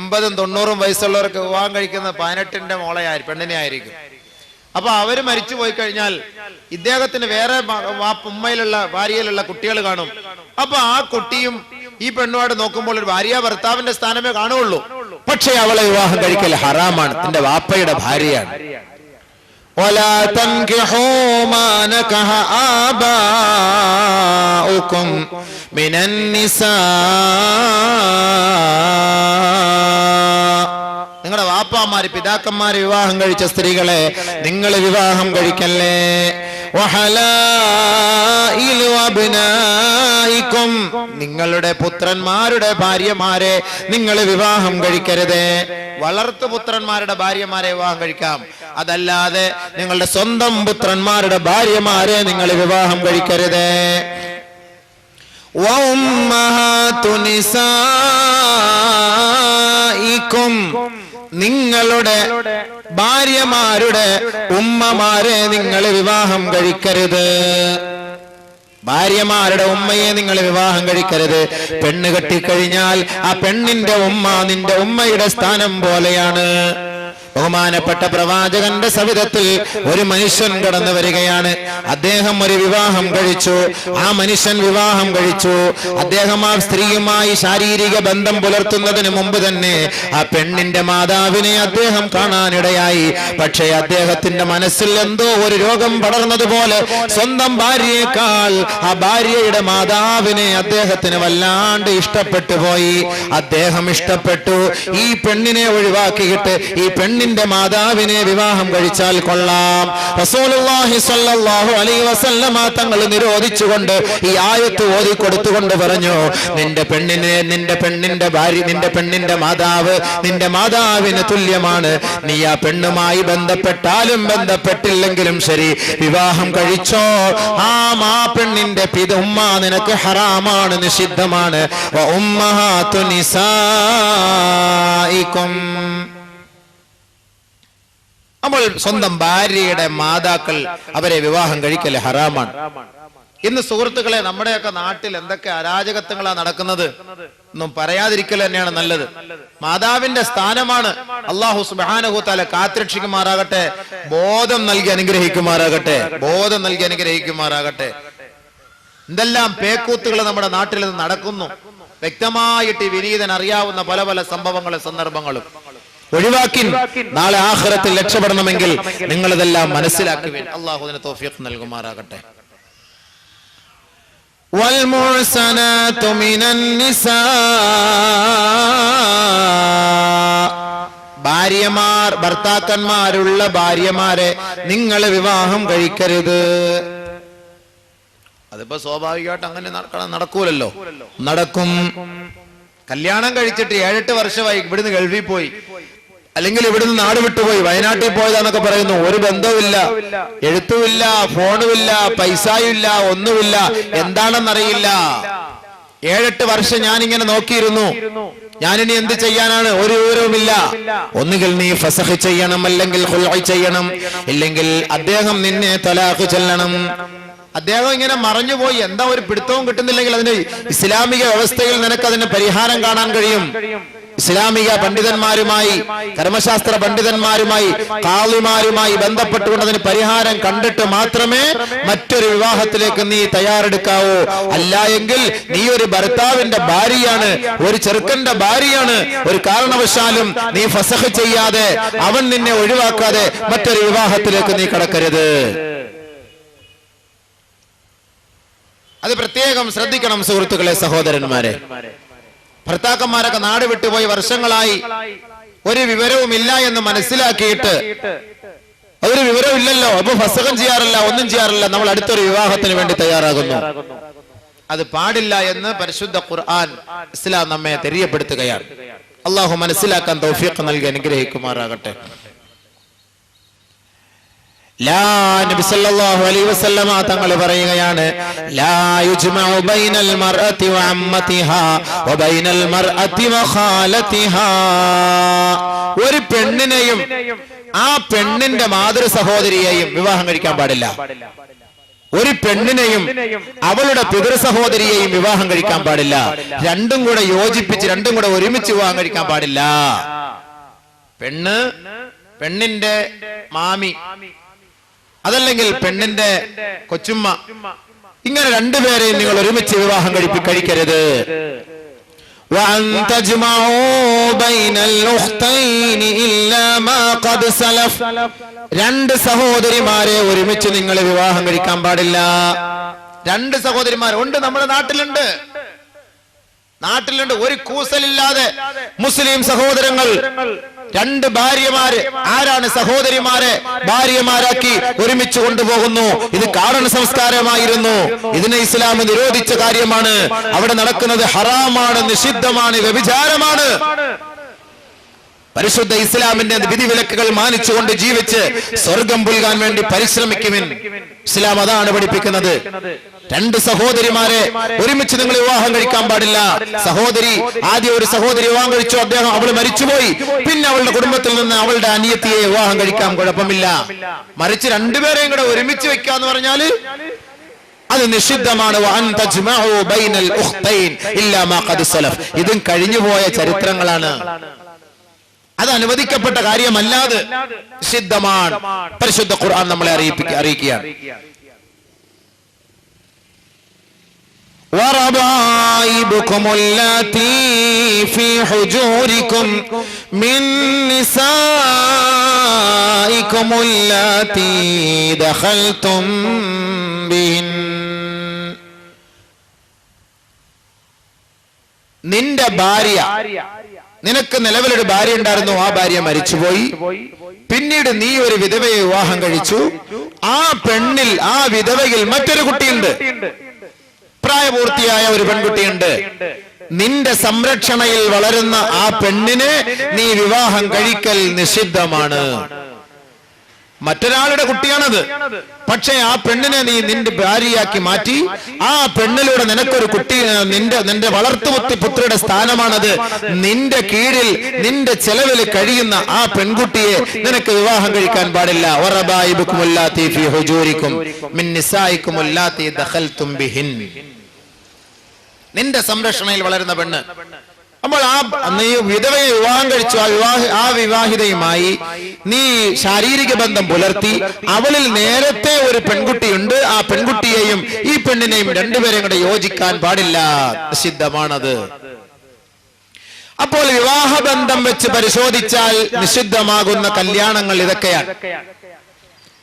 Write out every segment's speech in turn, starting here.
80-90 വയസ്സുള്ളവർക്ക് വിവാഹം കഴിക്കുന്ന 18ന്റെ പെണ്ണിനെ ആയിരിക്കും. അപ്പൊ അവര് മരിച്ചു പോയി കഴിഞ്ഞാൽ ഇദ്ദേഹത്തിന് വേറെ ഉമ്മയിലുള്ള ഭാര്യയിലുള്ള കുട്ടികൾ കാണും. അപ്പൊ ആ കുട്ടിയും ഈ പെണ്ണുമായിട്ട് നോക്കുമ്പോൾ ഒരു ഭാര്യ ഭർത്താവിന്റെ സ്ഥാനമേ കാണുള്ളൂ. പക്ഷെ അവളെ വിവാഹം കഴിക്കൽ ഹറാമാണ്, തന്റെ വാപ്പയുടെ ഭാര്യയാണ്. ولا تنكحوا ما نكح آباؤكم من النساء. നിങ്ങളുടെ വാപ്പാമാര് പിതാക്കന്മാര് വിവാഹം കഴിച്ച സ്ത്രീകളെ നിങ്ങൾ വിവാഹം കഴിക്കല്ലേ. വഹലായിലു അബ്നായിക്കും, നിങ്ങളുടെ പുത്രന്മാരുടെ ഭാര്യമാരെ നിങ്ങൾ വിവാഹം കഴിക്കരുത്. വളർത്തു പുത്രന്മാരുടെ ഭാര്യമാരെ വിവാഹം കഴിക്കാം, അതല്ലാതെ നിങ്ങളുടെ സ്വന്തം പുത്രന്മാരുടെ ഭാര്യമാരെ നിങ്ങൾ വിവാഹം കഴിക്കരുത്. വഉമ്മഹാതു നിസായിക്കും, നിങ്ങളുടെ ഭാര്യമാരുടെ ഉമ്മമാരെ നിങ്ങൾ വിവാഹം കഴിക്കരുത്. ഭാര്യമാരുടെ ഉമ്മയെ നിങ്ങൾ വിവാഹം കഴിക്കരുത്. പെണ്ണ് കെട്ടിക്കഴിഞ്ഞാൽ ആ പെണ്ണിന്റെ ഉമ്മ നിന്റെ ഉമ്മയുടെ സ്ഥാനം പോലെയാണ്. ബഹുമാനപ്പെട്ട പ്രവാചകന്റെ സവിധത്തിൽ ഒരു മനുഷ്യൻ കടന്നു വരികയാണ്. അദ്ദേഹം ഒരു വിവാഹം കഴിച്ചു. ആ മനുഷ്യൻ വിവാഹം കഴിച്ചു. അദ്ദേഹം ആ സ്ത്രീയുമായി ശാരീരിക ബന്ധം പുലർത്തുന്നതിന് മുമ്പ് തന്നെ ആ പെണ്ണിന്റെ മാതാവിനെ അദ്ദേഹം കാണാനിടയായി. പക്ഷേ അദ്ദേഹത്തിന്റെ മനസ്സിൽ എന്തോ ഒരു രോഗം പടർന്നതുപോലെ സ്വന്തം ഭാര്യയേക്കാൾ ആ ഭാര്യയുടെ മാതാവിനെ അദ്ദേഹത്തിന് വല്ലാണ്ട് ഇഷ്ടപ്പെട്ടു പോയി. അദ്ദേഹം ഇഷ്ടപ്പെട്ടു. ഈ പെണ്ണിനെ ഒഴിവാക്കിയിട്ട് ഈ പെണ്ണിന്റെ മാതാവിനെ വിവാഹം കഴിച്ചാൽ കൊള്ളാം. റസൂലുള്ളാഹി സ്വല്ലല്ലാഹു അലൈഹി വസല്ലമ തങ്ങൾ നിരോധിച്ചുകൊണ്ട് ഈ ആയത്ത് ഓതി കൊടുത്തുകൊണ്ട് പറഞ്ഞു, നിന്റെ പെണ്ണിന്റെ ഭാര്യ, നിന്റെ പെണ്ണിന്റെ മാതാവ് നിന്റെ മാതാവിന് തുല്യമാണ്. നീ ആ പെണ്ണുമായി ബന്ധപ്പെട്ടാലും ബന്ധപ്പെട്ടില്ലെങ്കിലും ശരി, വിവാഹം കഴിച്ചോ ആ പെണ്ണിന്റെ ഉമ്മ നിനക്ക് ഹറാമാണ്, നിഷിദ്ധമാണ്. ഉമ്മഹാതു നിസായിക്കും, നമ്മൾ സ്വന്തം ഭാര്യയുടെ മാതാക്കൾ അവരെ വിവാഹം കഴിക്കല് ഹറാമാണ്. ഇന്ന് സുഹൃത്തുക്കളെ, നമ്മുടെയൊക്കെ നാട്ടിൽ എന്തൊക്കെ അരാജകത്വങ്ങളാണ് നടക്കുന്നത് ഒന്നും പറയാതിരിക്കൽ തന്നെയാണ് നല്ലത്. മാതാവിന്റെ സ്ഥാനമാണ്. അല്ലാഹു സുബ്ഹാനഹു തആല കാത്തുരക്ഷിക്കുമാറാകട്ടെ, ബോധം നൽകി അനുഗ്രഹിക്കുമാറാകട്ടെ, ബോധം നൽകി അനുഗ്രഹിക്കുമാറാകട്ടെ. എന്തെല്ലാം പേക്കൂത്തുകൾ നമ്മുടെ നാട്ടിൽ നിന്ന് നടക്കുന്നു. വ്യക്തമായിട്ട് വിനീതൻ അറിയാവുന്ന പല പല സംഭവങ്ങളും സന്ദർഭങ്ങളും ഒഴിവാക്കി നാളെ ആഖിറത്തിൽ രക്ഷപ്പെടണമെങ്കിൽ നിങ്ങൾ ഇതെല്ലാം മനസ്സിലാക്കുവിൻ. അല്ലാഹു അതിന് തൗഫീഖ് നൽകുമാറാകട്ടെ. വൽമുഹ്സനാതു മിനൻ നിസാ, ഭാര്യമാർ ഭർത്താക്കന്മാരുള്ള ഭാര്യമാരെ നിങ്ങൾ വിവാഹം കഴിക്കരുത്. അതിപ്പോ സ്വാഭാവികമായിട്ട് അങ്ങനെ നടക്കൂലല്ലോ. നടക്കും. കല്യാണം കഴിച്ചിട്ട് 7-8 വർഷമായി ഇവിടുന്ന് ഗൾഫിൽ പോയി, അല്ലെങ്കിൽ ഇവിടുന്ന് നാട് വിട്ടുപോയി, വയനാട്ടിൽ പോയതാന്നൊക്കെ പറയുന്നു. ഒരു ബന്ധവുമില്ല, എഴുത്തുമില്ല, ഫോണുമില്ല, പൈസയുമില്ല, ഒന്നുമില്ല. എന്താണെന്നറിയില്ല. 7-8 വർഷം ഞാനിങ്ങനെ നോക്കിയിരുന്നു. ഞാനിനി എന്ത് ചെയ്യാനാണ്? ഒരു വിവരവുമില്ല. ഒന്നുകിൽ നീ ഫസഖ് ചെയ്യണം, അല്ലെങ്കിൽ ഖുൽഉ ചെയ്യണം, ഇല്ലെങ്കിൽ അദ്ദേഹം നിന്നെ തലാഖ് ചൊല്ലണം. അദ്ദേഹം ഇങ്ങനെ മറഞ്ഞുപോയി. എന്താ ഒരു പിടുത്തവും കിട്ടുന്നില്ലെങ്കിൽ അതിന് ഇസ്ലാമിക വ്യവസ്ഥയിൽ നിനക്ക് അതിന് പരിഹാരം കാണാൻ കഴിയും. ഇസ്ലാമിക പണ്ഡിതന്മാരുമായി, കർമ്മശാസ്ത്ര പണ്ഡിതന്മാരുമായി, ഖാളിമാരുമായി ബന്ധപ്പെട്ടുകൊണ്ട് അതിന് പരിഹാരം കണ്ടിട്ട് മാത്രമേ മറ്റൊരു വിവാഹത്തിലേക്ക് നീ തയ്യാറെടുക്കാവൂ. അല്ല എങ്കിൽ നീ ഒരു ഭർത്താവിന്റെ ഭാര്യയാണ്, ഒരു ചെറുക്കന്റെ ഭാര്യയാണ്. ഒരു കാരണവശാലും നീ ഫസഖ് ചെയ്യാതെ, അവൻ നിന്നെ ഒഴിവാക്കാതെ മറ്റൊരു വിവാഹത്തിലേക്ക് നീ കടക്കരുത്. അത് പ്രത്യേകം ശ്രദ്ധിക്കണം സുഹൃത്തുക്കളെ, സഹോദരന്മാരെ. ഭർത്താക്കന്മാരൊക്കെ നാട് വിട്ടുപോയി വർഷങ്ങളായി, ഒരു വിവരവുമില്ല എന്ന് മനസ്സിലാക്കിയിട്ട്, അതൊരു വിവരമില്ലല്ലോ, അപ്പൊ ഫസഖ് ചെയ്യാറില്ല, ഒന്നും ചെയ്യാറില്ല, നമ്മൾ അടുത്തൊരു വിവാഹത്തിന് വേണ്ടി തയ്യാറാകുന്നു. അത് പാടില്ല എന്ന് പരിശുദ്ധ ഖുർആൻ, ഇസ്ലാം നമ്മെ തെரியപ്പെടുത്തുകയാണ്. അള്ളാഹു മനസ്സിലാക്കാൻ തൗഫീഖ് നൽകി അനുഗ്രഹിക്കുമാറാകട്ടെ. നബി സല്ലല്ലാഹു അലൈഹി വസല്ലമ തങ്ങൾ പറയുകയാണ്, ലാ യുജ്മഉ ബൈനൽ മർഅതി വ അമ്മതിഹാ വ ബൈനൽ മർഅതി വ ഖാലതിഹാ. ഒരു പെണ്ണിനെയും ആ പെണ്ണിന്റെ മാതൃ സഹോദരിയെയും വിവാഹം കഴിക്കാൻ പാടില്ല. ഒരു പെണ്ണിനെയും അവളുടെ പിതൃ സഹോദരിയെയും വിവാഹം കഴിക്കാൻ പാടില്ല. രണ്ടും കൂടെ യോജിപ്പിച്ച് രണ്ടും കൂടെ ഒരുമിച്ച് വിവാഹം കഴിക്കാൻ പാടില്ല. പെണ്ണിന്റെ മാമി, അതല്ലെങ്കിൽ പെണ്ണിന്റെ കൊച്ചുമ്മ, ഇങ്ങനെ രണ്ടുപേരെയും നിങ്ങൾ ഒരുമിച്ച് വിവാഹം കഴിക്കരുത്. وأن تجمعوا بين الأختين إلا ما قد سلف. രണ്ട് സഹോദരിമാരെ ഒരുമിച്ച് നിങ്ങൾ വിവാഹം കഴിക്കാൻ പാടില്ല. രണ്ട് സഹോദരിമാർ ഉണ്ട്, നമ്മുടെ നാട്ടിലുണ്ട്. ഒരു കൂസലില്ലാതെ മുസ്ലിം സഹോദരങ്ങൾ രണ്ട് ഭാര്യമാര്, ആരാണ് സഹോദരിമാരെ ഭാര്യമാരാക്കി ഒരുമിച്ച് കൊണ്ടുപോകുന്നു. ഇത് കാരണ സംസ്കാരമായിരുന്നു. ഇതിനെ ഇസ്ലാം നിരോധിച്ച കാര്യമാണ്. അവിടെ നടക്കുന്നത് ഹറാമാണ്, നിഷിദ്ധമാണ്, വ്യഭിചാരമാണ്. പരിശുദ്ധ ഇസ്ലാമിന്റെ വിധിവിലക്കുകൾ മാനിച്ചുകൊണ്ട് ജീവിച്ച് സ്വർഗം പുൽകാൻ വേണ്ടി പരിശ്രമിക്കുവിൻ. ഇസ്ലാം അതാണ് പഠിപ്പിക്കുന്നത്. രണ്ട് സഹോദരിമാരെ ഒരുമിച്ച് നിങ്ങൾ വിവാഹം കഴിക്കാൻ പാടില്ല. ആദ്യം ഒരു സഹോദരി വിവാഹം കഴിച്ചു, അവൾ മരിച്ചുപോയി, പിന്നെ അവളുടെ കുടുംബത്തിൽ നിന്ന് അവളുടെ അനിയത്തിയെ വിവാഹം കഴിക്കാൻ കുഴപ്പമില്ല. മറിച്ച് രണ്ടുപേരെയും കൂടെ ഒരുമിച്ച് വെക്കാന്ന് പറഞ്ഞാല് അത് നിഷിദ്ധമാണ്. ഇതും കഴിഞ്ഞുപോയ ചരിത്രങ്ങളാണ്. അത് അനുവദിക്കപ്പെട്ട കാര്യമല്ലാതെ നിഷിദ്ധമാണ്. പരിശുദ്ധ ഖുർആൻ നമ്മളെ അറിയിക്കുകയാണ്. وَرَبَائِبُكُمُ اللَّاتِي فِي حُجُورِكُمْ مِن نِّسَائِكُمُ اللَّاتِي دَخَلْتُم بِهِنَّ. നിന്റെ ഭാര്യ, നിനക്ക് നിലവിലൊരു ഭാര്യ ഉണ്ടായിരുന്നു, ആ ഭാര്യ മരിച്ചുപോയി. പിന്നീട് നീ ഒരു വിധവയെ വിവാഹം കഴിച്ചു. ആ പെണ്ണിൽ, ആ വിധവയിൽ മറ്റൊരു കുട്ടിയുണ്ട്, പ്രായപൂർത്തിയായ ഒരു പെൺകുട്ടിയുണ്ട്. നിന്റെ സംരക്ഷണയിൽ വളരുന്ന ആ പെണ്ണിനെ നീ വിവാഹം കഴിക്കൽ നിഷിദ്ധമാണ്. മറ്റൊരാളുടെ കുട്ടിയാണത്. പക്ഷേ ആ പെണ്ണിനെ നീ നിന്റെ ഭാര്യയാക്കി മാറ്റി. ആ പെണ്ണിലൂടെ നിനക്കൊരു കുട്ടി, നിന്റെ വളർത്തുപുത്രിയുടെ സ്ഥാനമാണത്. നിന്റെ കീഴിൽ നിന്റെ ചെലവിൽ കഴിയുന്ന ആ പെൺകുട്ടിയെ നിനക്ക് വിവാഹം കഴിക്കാൻ പാടില്ല. വറബായിബുകുമുല്ലാത്തി ഫീ ഹുജൂരിക്കും മിൻ നിസായിക്കുമുല്ലാത്തി ദഖൽതും ബിഹിൻ. നിന്റെ സംരക്ഷണയിൽ വളരുന്ന പെണ്ണ്. അപ്പോൾ നീ വിധവയെ വിവാഹം കഴിച്ചു, ആ വിവാഹിതയുമായി നീ ശാരീരിക ബന്ധം പുലർത്തി. അവളിൽ നേരത്തെ ഒരു പെൺകുട്ടിയുണ്ട്. ആ പെൺകുട്ടിയെയും ഈ പെണ്ണിനെയും രണ്ടുപേരെയും കൂടെ യോജിക്കാൻ പാടില്ല, നിഷിദ്ധമാണത്. അപ്പോൾ വിവാഹബന്ധം വെച്ച് പരിശോധിച്ചാൽ നിഷിദ്ധമാകുന്ന കല്യാണങ്ങൾ ഇതൊക്കെയാണ്.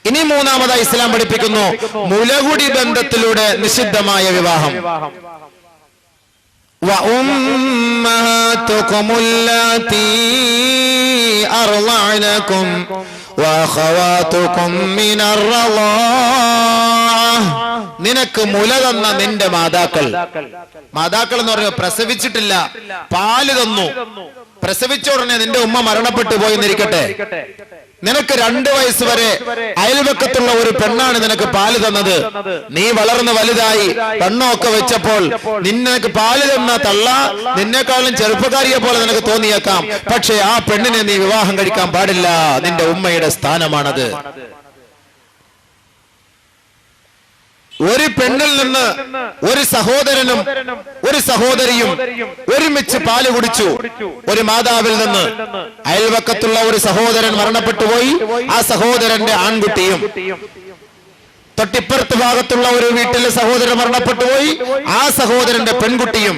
ഇനി മൂന്നാമതായി ഇസ്ലാം പഠിപ്പിക്കുന്നു മുലകുടി ബന്ധത്തിലൂടെ നിഷിദ്ധമായ വിവാഹം. وَأُمَّهَاتُكُمُ اللَّاتِي أَرْضَعْنَكُمْ وَأَخَوَاتُكُمْ مِنَ الرَّضَاعَةِ. നിനക്ക് മുല തന്ന നിന്റെ മാതാക്കൾ എന്ന് പറയുന്നത് പ്രസവിച്ചിട്ടില്ല, പാല് തന്നു. പ്രസവിച്ച ഉടനെ നിന്റെ ഉമ്മ മരണപ്പെട്ടു പോയെന്നിരിക്കട്ടെ, നിനക്ക് 2 വയസ്സ് വരെ അയൽവക്കത്തുള്ള ഒരു പെണ്ണാണ് നിനക്ക് പാല് തന്നത്. നീ വളർന്ന് വലുതായി പെണ്ണൊക്കെ വെച്ചപ്പോൾ നിനക്ക് പാല് തന്ന തള്ള നിന്നെക്കാളും ചെറുപ്പക്കാരിയെ പോലെ നിനക്ക് തോന്നിയേക്കാം. പക്ഷെ ആ പെണ്ണിനെ നീ വിവാഹം കഴിക്കാൻ പാടില്ല. നിന്റെ ഉമ്മയുടെ സ്ഥാനമാണത്. ഒരു പെണ്ണിൽ നിന്ന് ഒരു സഹോദരനും ഒരു സഹോദരിയും ഒരുമിച്ച് പാല് കുടിച്ചു. ഒരു മാതാവിൽ നിന്ന് അയൽവക്കത്തുള്ള ഒരു സഹോദരൻ മരണപ്പെട്ടുപോയി. ആ സഹോദരന്റെ ആൺകുട്ടിയും തൊട്ടിപ്പുറത്ത് ഭാഗത്തുള്ള ഒരു വീട്ടിലെ സഹോദരൻ മരണപ്പെട്ടുപോയി. ആ സഹോദരന്റെ പെൺകുട്ടിയും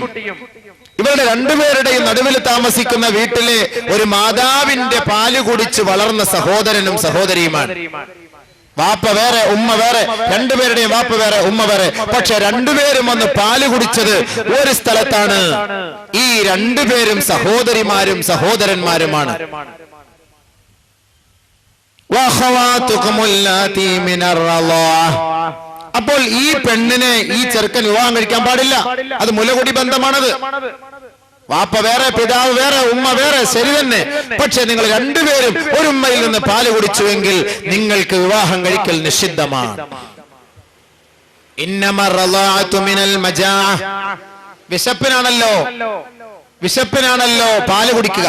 ഇവരുടെ രണ്ടുപേരുടെയും നടുവിൽ താമസിക്കുന്ന വീട്ടിലെ ഒരു മാതാവിന്റെ പാല് കുടിച്ച് വളർന്ന സഹോദരനും സഹോദരിയുമാണ്. വാപ്പ വേറെ ഉമ്മ വേറെ, രണ്ടുപേരുടെയും വാപ്പ വേറെ ഉമ്മ വേറെ. പക്ഷെ രണ്ടുപേരും വന്ന് പാല് കുടിച്ചത് ഒരു സ്ഥലത്താണ്. ഈ രണ്ടുപേരും സഹോദരിമാരും സഹോദരന്മാരുമാണ്. അപ്പോൾ ഈ പെണ്ണിനെ ഈ ചെറുക്കൻ വിവാഹം കഴിക്കാൻ പാടില്ല. അത് മുലകുടി ബന്ധമാണത്. വാപ്പ വേറെ, പിതാവ് വേറെ, ഉമ്മ വേറെ, ശരി തന്നെ. പക്ഷെ നിങ്ങൾ രണ്ടുപേരും ഒരു ഉമ്മയിൽ നിന്ന് പാല് കുടിച്ചുവെങ്കിൽ നിങ്ങൾക്ക് വിവാഹം കഴിക്കൽ നിഷിദ്ധമാണ്. വിശപ്പിനാണല്ലോ വിശപ്പിനാണല്ലോ പാല് കുടിക്കുക.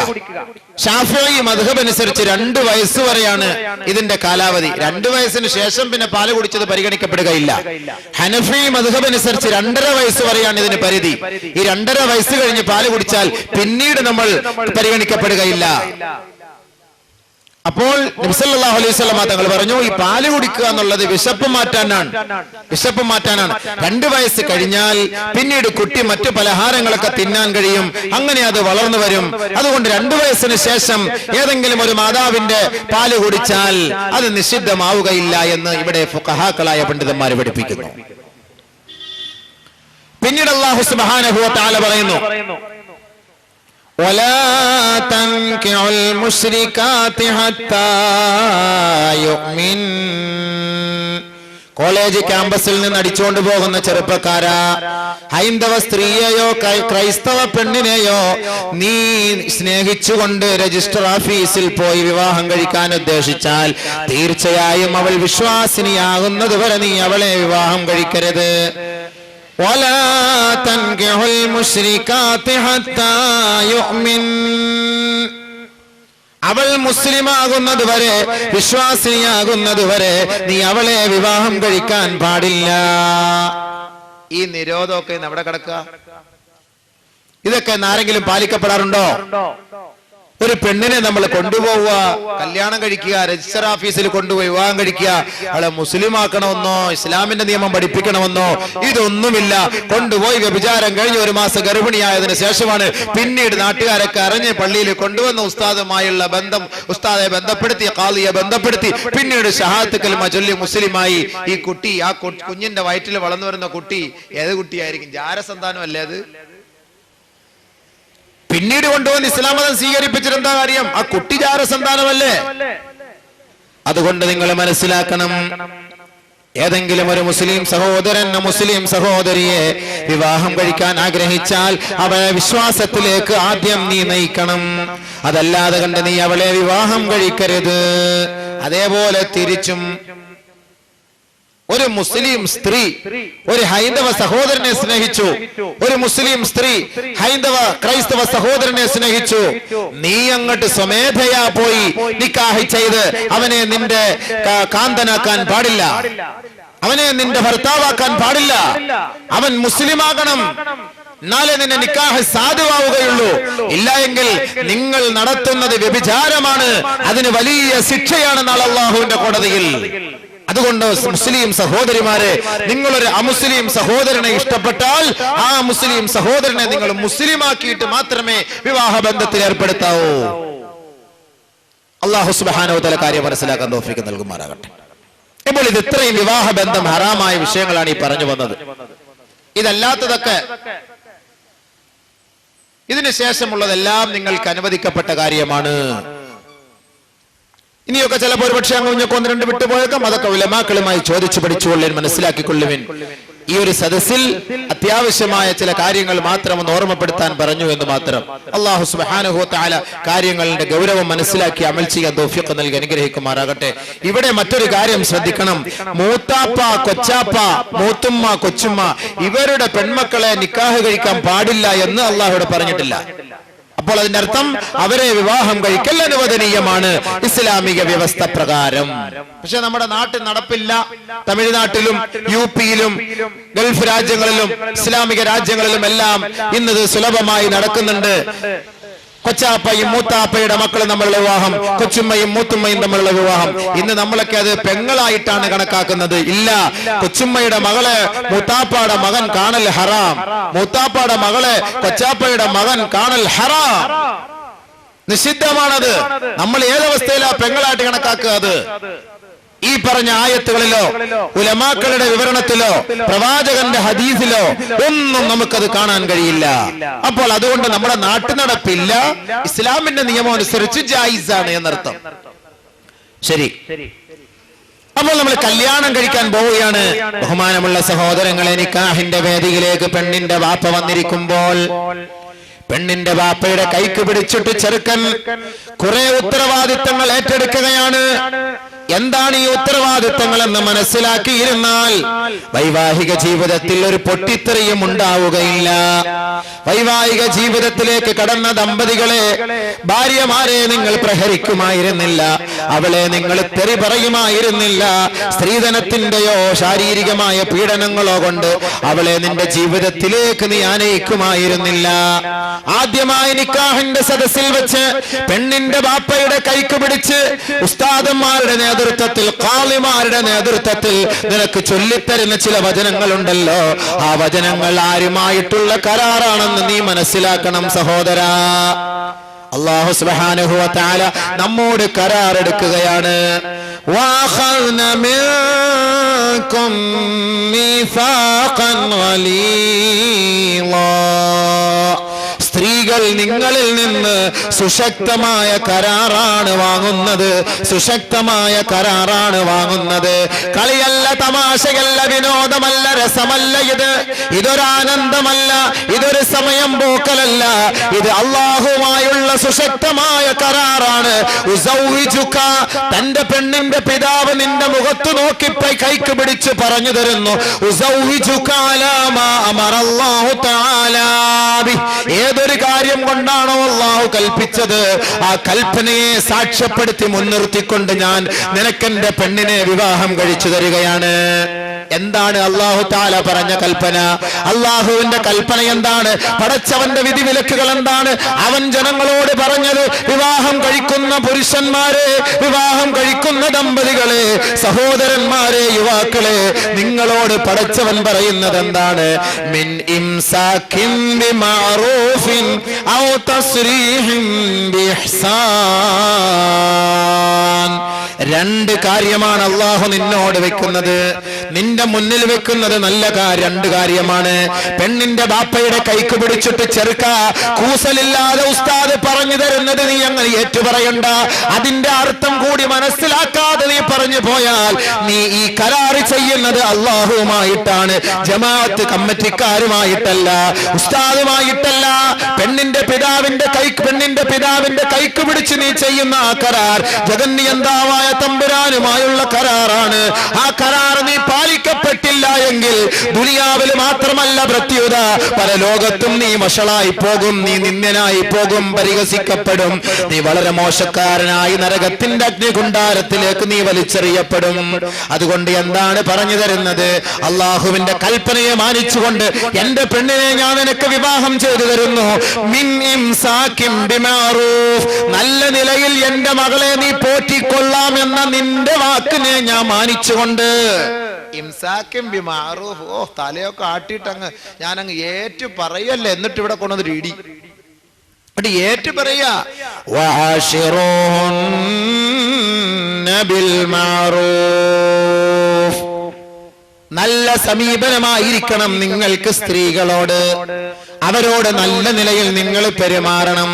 ശാഫിഈ മദ്ഹബ് അനുസരിച്ച് 2 വയസ്സ് വരെയാണ് ഇതിന്റെ കാലാവധി. 2 വയസ്സിന് ശേഷം പിന്നെ പാല് കുടിച്ചത് പരിഗണിക്കപ്പെടുകയില്ല. ഹനഫി മദ്ഹബ് അനുസരിച്ച് 2.5 വയസ്സ് വരെയാണ് ഇതിന് പരിധി. ഈ 2.5 വയസ്സ് കഴിഞ്ഞ് പാല് കുടിച്ചാൽ പിന്നീട് നമ്മൾ പരിഗണിക്കപ്പെടുകയില്ല. അപ്പോൾ നബി സല്ലല്ലാഹു അലൈഹി വസല്ലം തങ്ങൾ പറഞ്ഞു, ഈ പാല് കുടിക്കുക എന്നുള്ളത് വിശപ്പ് മാറ്റാനാണ്. 2 വയസ്സ് കഴിഞ്ഞാൽ പിന്നീട് കുട്ടി മറ്റു പലഹാരങ്ങളൊക്കെ തിന്നാൻ കഴിയും, അങ്ങനെ അത് വളർന്നു വരും. അതുകൊണ്ട് 2 വയസ്സിന് ശേഷം ഏതെങ്കിലും ഒരു മാതാവിന്റെ പാല് കുടിച്ചാൽ അത് നിഷിദ്ധമാവുകയില്ല എന്ന് ഇവിടെ ഫുഖഹാക്കളായ പണ്ഡിതന്മാർ പഠിപ്പിക്കുന്നു. പിന്നീട് അല്ലാഹു സുബ്ഹാനഹു വ തആല പറയുന്നു, ولا تنكحوا المشركات حتى يؤمن. കോളേജ് ക്യാമ്പസിൽ നിന്ന് അടിച്ചുകൊണ്ട് പോകുന്ന ചെറുപ്പക്കാരാ, ഹൈന്ദവ സ്ത്രീയെയോ ക്രൈസ്തവ പെണ്ണിനെയോ നീ സ്നേഹിച്ചുകൊണ്ട് രജിസ്റ്റർ ഓഫീസിൽ പോയി വിവാഹം കഴിക്കാൻ ഉദ്ദേശിച്ചാൽ തീർച്ചയായും അവൾ വിശ്വാസിനിയാകുന്നത് വരെ നീ അവളെ വിവാഹം കഴിക്കരുത്. ولا تنكحوا المشركات حتى يؤمن. അവൾ മുസ്ലിമാകുന്നത് വരെ, വിശ്വാസിനിയാകുന്നത് വരെ നീ അവളെ വിവാഹം കഴിക്കാൻ പാടില്ല. ഈ നിരോധമൊക്കെ എവിടെ കിടക്കുക? ഇതൊക്കെ ആരെങ്കിലും പാലിക്കപ്പെടാറുണ്ടോ? ഒരു പെണ്ണിനെ നമ്മൾ കൊണ്ടുപോവുക, കല്യാണം കഴിക്കുക, രജിസ്റ്റർ ഓഫീസിൽ കൊണ്ടുപോയി വിവാഹം കഴിക്കുക, അവളെ മുസ്ലിം ആക്കണമെന്നോ ഇസ്ലാമിന്റെ നിയമം പഠിപ്പിക്കണമെന്നോ ഇതൊന്നുമില്ല. കൊണ്ടുപോയി വ്യഭിചാരം കഴിഞ്ഞ് 1 മാസം ഗർഭിണിയായതിനു ശേഷമാണ് പിന്നീട് നാട്ടുകാരൊക്കെ അറിഞ്ഞ് പള്ളിയിൽ കൊണ്ടുവന്ന ഉസ്താദുമായുള്ള ബന്ധം, ഉസ്താദെ ബന്ധപ്പെടുത്തി, ഖാദിയെ ബന്ധപ്പെടുത്തി, പിന്നീട് ഷഹാദത്ത് കലിമ ചൊല്ലി മുസ്ലിമായി. ഈ കുട്ടി, ആ കുഞ്ഞിന്റെ വയറ്റിൽ വളർന്നു വരുന്ന കുട്ടി ഏത് കുട്ടിയായിരിക്കും? ജാരസന്താനം അല്ലേ അത്? പിന്നീട് കൊണ്ടുവന്ന് ഇസ്ലാം മതം സ്വീകരിപ്പിച്ചിട്ടെന്താ കാര്യം? ആ കുട്ടി ജാരസന്താനമല്ലേ? അതുകൊണ്ട് നിങ്ങൾ മനസ്സിലാക്കണം, ഏതെങ്കിലും ഒരു മുസ്ലിം സഹോദരൻ മുസ്ലിം സഹോദരിയെ വിവാഹം കഴിക്കാൻ ആഗ്രഹിച്ചാൽ അവളെ വിശ്വാസത്തിലേക്ക് ആദ്യം നീ നയിക്കണം. അതല്ലാതെ കണ്ട് നീ അവളെ വിവാഹം കഴിക്കരുത്. അതേപോലെ തിരിച്ചും ഒരു മുസ്ലിം സ്ത്രീ ഒരു ഹൈന്ദവ സഹോദരനെ സ്നേഹിച്ചു, ഒരു മുസ്ലിം സ്ത്രീ ഹൈന്ദവ ക്രൈസ്തവ സഹോദരനെ സ്നേഹിച്ചു, നീ അങ്ങോട്ട് സ്വമേധയാ പോയി നിക്കാഹ് ചെയ്ത് അവനെ നിന്റെ കാന്തനാക്കാൻ പാടില്ല, അവനെ നിന്റെ ഭർത്താവാക്കാൻ പാടില്ല. അവൻ മുസ്ലിമാകണം, എന്നാലേ നിന്നെ നിക്കാഹ് സാധുവാവുകയുള്ളൂ. ഇല്ല എങ്കിൽ നിങ്ങൾ നടത്തുന്നത് വ്യഭിചാരമാണ്, അതിന് വലിയ ശിക്ഷയാണ് നാളെ അല്ലാഹുവിന്റെ കോടതിയിൽ. അതുകൊണ്ട് മുസ്ലിം സഹോദരിമാരെ, നിങ്ങളൊരു അമുസ്ലിം സഹോദരനെ ഇഷ്ടപ്പെട്ടാൽ ആ മുസ്ലിം സഹോദരനെ നിങ്ങൾ മുസ്ലിമാക്കിയിട്ട് മാത്രമേ വിവാഹ ബന്ധത്തിൽ ഏർപ്പെടുത്താവൂ. അല്ലാഹു സുബ്ഹാനഹു വ തആല കാര്യം മനസ്സിലാക്കാൻ തൗഫീഖ് നൽകുമാറാകട്ടെ. ഇപ്പോൾ ഇത് ഇത്രയും വിവാഹ ബന്ധം ഹറാമായ വിഷയങ്ങളാണ് ഈ പറഞ്ഞു വന്നത്. ഇതല്ലാത്തതൊക്കെ, ഇതിനു ശേഷമുള്ളതെല്ലാം നിങ്ങൾക്ക് അനുവദിക്കപ്പെട്ട കാര്യമാണ്. ഇനിയൊക്കെ ചിലപ്പോൾ ഒരുപക്ഷെ അങ്ങ് 1-2 വിട്ടുപോയേക്കാം. അതൊക്കെ ഉലമാക്കളുമായി ചോദിച്ചു പഠിച്ചുകൊള്ളേൻ, മനസ്സിലാക്കിക്കൊള്ളുവിൻ. ഈ ഒരു സദസ്സിൽ അത്യാവശ്യമായ ചില കാര്യങ്ങൾ മാത്രം ഒന്ന് ഓർമ്മപ്പെടുത്താൻ പറഞ്ഞു എന്ന് മാത്രം. അല്ലാഹു സുബ്ഹാനഹു വ തആല കാര്യങ്ങളുടെ ഗൗരവം മനസ്സിലാക്കി അമൽ ചെയ്യാൻ തൗഫീഖ് നൽകി അനുഗ്രഹിക്കുമാറാകട്ടെ. ഇവിടെ മറ്റൊരു കാര്യം ശ്രദ്ധിക്കണം. മൂത്താപ്പ, കൊച്ചാപ്പ, മൂത്തുമ്മ, കൊച്ചുമ്മ ഇവരുടെ പെൺമക്കളെ നിക്കാഹ് കഴിക്കാൻ പാടില്ല എന്ന് അല്ലാഹുവിടെ പറഞ്ഞിട്ടില്ല. അപ്പോൾ അതിന്റെ അർത്ഥം അവരെ വിവാഹം കഴിക്കൽ അനുവദനീയമാണ് ഇസ്ലാമിക വ്യവസ്ഥ പ്രകാരം. പക്ഷെ നമ്മുടെ നാട്ടിൽ നടപ്പില്ല. തമിഴ്നാട്ടിലും യുപിയിലും ഗൾഫ് രാജ്യങ്ങളിലും ഇസ്ലാമിക രാജ്യങ്ങളിലും എല്ലാം ഇന്നത് സുലഭമായി നടക്കുന്നുണ്ട്. കൊച്ചാപ്പയും മൂത്താപ്പയുടെ മക്കളും തമ്മിലുള്ള വിവാഹം, കൊച്ചുമ്മയും മൂത്തുമ്മയും തമ്മിലുള്ള വിവാഹം. ഇന്ന് നമ്മളൊക്കെ അത് പെങ്ങളായിട്ടാണ് കണക്കാക്കുന്നത്. ഇല്ല, കൊച്ചുമ്മയുടെ മകളെ മൂത്താപ്പയുടെ മകൻ കാണൽ ഹറാം, മൂത്താപ്പയുടെ മകളെ കൊച്ചാപ്പയുടെ മകൻ കാണൽ ഹറാം, നിഷിദ്ധമാണത്. നമ്മൾ ഏതവസ്ഥയിലാ പെങ്ങളായിട്ട് കണക്കാക്കുക? അത് ഈ പറഞ്ഞ ആയത്തുകളിലോ ഉലമാക്കളുടെ വിവരണത്തിലോ പ്രവാചകന്റെ ഹദീസിലോ ഒന്നും നമുക്കത് കാണാൻ കഴിയില്ല. അപ്പോൾ അതുകൊണ്ട് നമ്മുടെ നാട്ടു നടപ്പില്ല, ഇസ്ലാമിന്റെ നിയമം അനുസരിച്ച് ജായിസാണ് എന്നർത്ഥം. ശരി, അപ്പോൾ നമ്മൾ കല്യാണം കഴിക്കാൻ പോവുകയാണ്. ബഹുമാനമുള്ള സഹോദരങ്ങളെ, നിക്കാഹിന്റെ വേദിയിലേക്ക് പെണ്ണിന്റെ വാപ്പ വന്നിരിക്കുമ്പോൾ പെണ്ണിന്റെ വാപ്പയുടെ കൈക്ക് പിടിച്ചിട്ട് ചെറുക്കൻ കുറെ ഉത്തരവാദിത്തങ്ങൾ ഏറ്റെടുക്കുകയാണ്. എന്താണ് ഈ ഉത്തരവാദിത്തങ്ങൾ എന്ന് മനസ്സിലാക്കിയിരുന്നാൽ വൈവാഹിക ജീവിതത്തിൽ ഒരു പൊട്ടിത്തെറിയും ഉണ്ടാവുകയില്ല. വൈവാഹിക ജീവിതത്തിലേക്ക് കടന്ന ദമ്പതികളെ, ഭാര്യമാരെ നിങ്ങൾ പ്രഹരിക്കുമായിരുന്നില്ല, അവളെ നിങ്ങൾ തെറി പറയുമായിരുന്നില്ല. സ്ത്രീധനത്തിന്റെയോ ശാരീരികമായ പീഡനങ്ങളോ കൊണ്ട് അവളെ നിന്റെ ജീവിതത്തിലേക്ക് നീ ആനയിക്കുമായിരുന്നില്ല. ആദ്യമായി നിക്കാഹിന്റെ സദസ്സിൽ വെച്ച് പെണ്ണിന്റെ ബാപ്പയുടെ കൈക്ക് പിടിച്ച് ഉസ്താദന്മാരുടെ നേതൃത്വത്തിൽ, ഖാളിമാരുടെ നേതൃത്വത്തിൽ നിനക്ക് ചൊല്ലിത്തരുന്ന ചില വചനങ്ങളുണ്ടല്ലോ, ആ വചനങ്ങൾ ആരുമായിട്ടുള്ള കരാറാണെന്ന് നീ മനസ്സിലാക്കണം സഹോദരാ. അല്ലാഹു സുബ്ഹാനഹു വ തആല നമ്മോട് കരാറെടുക്കുകയാണ്. വഅഖദ്ന മിൻകും മീസാഖൻ ഗലീളാ. സ്ത്രീകൾ നിങ്ങളിൽ നിന്ന് സുശക്തമായ കരാറാണ് വാങ്ങുന്നത്, സുശക്തമായ കരാറാണ് വാങ്ങുന്നത്. കളിയല്ല, തമാശയല്ല, വിനോദമല്ല, രസമല്ല. ഇതൊരാനന്ദമല്ല, ഇതൊരു സമയം പോക്കലല്ല, ഇത് അല്ലാഹുവുമായുള്ള സുശക്തമായ കരാറാണ്. ഉസൗവിജുക, തന്റെ പെണ്ണിന്റെ പിതാവ് നിന്റെ മുഖത്ത് നോക്കി കൈക്ക് പിടിച്ച് പറഞ്ഞു തരുന്നു, ഉസൗവിജുക അലാ മാ അമറല്ലാഹു തആലാ ബി. ഏതൊരു കാര്യം കൊണ്ടാണോ അല്ലാഹു കൽപ്പിച്ചത്, ആ കൽപ്പനയെ സാക്ഷ്യപ്പെടുത്തി മുൻനിർത്തിക്കൊണ്ട് ഞാൻ നിനക്കെന്റെ പെണ്ണിനെ വിവാഹം കഴിച്ചു തരികയാണ്. എന്താണ് അല്ലാഹു തആല പറഞ്ഞ കൽപ്പന? അല്ലാഹുവിന്റെ കൽപ്പന എന്താണ്? പടച്ചവന്റെ വിധിവിലക്കുകൾ എന്താണ്? അവൻ ജനങ്ങളോട് പറഞ്ഞത്, വിവാഹം കഴിക്കുന്ന പുരുഷന്മാരെ, വിവാഹം കഴിക്കുന്ന ദമ്പതികളെ, സഹോദരന്മാരെ, യുവാക്കളെ, നിങ്ങളോട് പടച്ചവൻ പറയുന്നത് എന്താണ്? മിൻ ഇംസാകിൻ ബിമഅറൂഫിൻ ഔ തസ്രീഹിൻ ബിഇഹ്സാൻ. രണ്ട് കാര്യമാണ് അല്ലാഹു നിന്നോട് വെക്കുന്നത്, നിന്റെ മുന്നിൽ വെക്കുന്നത്. നല്ല രണ്ട് കാര്യമാണ്. പെണ്ണിന്റെ ബാപ്പയുടെ കൈക്ക് പിടിച്ചിട്ട് ചെറുക്ക, കൂസലില്ലാതെ ഉസ്താദ് പറഞ്ഞു തരുന്നത് നീ അങ്ങനെ ഏറ്റുപറയണ്ട. അതിന്റെ അർത്ഥം കൂടി മനസ്സിലാക്കാതെ നീ പറഞ്ഞു പോയാൽ നീ ഈ കരാറ് ചെയ്യുന്നത് അല്ലാഹുവുമായിട്ടാണ്, ജമാഅത്ത് കമ്മിറ്റിക്കാരുമായിട്ടല്ല, ഉസ്താദുമായിട്ടല്ല. പെണ്ണിന്റെ പിതാവിന്റെ കൈക്ക് പിടിച്ച് നീ ചെയ്യുന്ന ആ കരാർ ജഗന്നിയന്താവായ തമ്പുരാനുമായുള്ള കരാറാണ്. ആ കരാർ നീ പാലിക്കപ്പെട്ടില്ല എങ്കിൽ ദുനിയാവിൽ മാത്രമല്ല പ്രത്യുത പരലോകത്തും നീ വഷളായി പോകും, നീ നിന്ദനായി പോകും, പരിഹസിക്കപ്പെടും, നീ വളരെ മോശക്കാരനായി നരകത്തിന്റെ അഗ്നികുണ്ഡാരത്തിലേക്ക് നീ വലിച്ചെറിയപ്പെടും. അതുകൊണ്ട് എന്താണ് പറഞ്ഞു തരുന്നത്? അള്ളാഹുവിന്റെ കൽപ്പനയെ മാനിച്ചുകൊണ്ട് എന്റെ പെണ്ണിനെ ഞാൻ നിനക്ക് വിവാഹം ചെയ്തു തരുന്നു. മിൻ ഇംസാകിൻ ബിമഅറൂഫ്, നല്ല നിലയിൽ എന്റെ മകളെ നീ പോറ്റിക്കൊള്ളാം എന്ന നിന്റെ വാക്കിനെ ഞാൻ മാനിച്ചുകൊണ്ട്. ഇംസാകിൻ ബിമഅറൂഫ്, ഓ തലയൊക്കെ ആട്ടിയിട്ടങ്ങ് ഞാനങ്ങ് ഏറ്റു പറയല്ലേ, എന്നിട്ട് ഇവിടെ കൊണ്ടുവന്ന് ഇടി ഏറ്റു പറയാ. വഅശിറൂഹുന്ന ബിൽ മഅറൂഫ്, നല്ല സമീപനമായിരിക്കണം നിങ്ങൾക്ക് സ്ത്രീകളോട്. അവരോട് നല്ല നിലയിൽ നിങ്ങൾ പെരുമാറണം.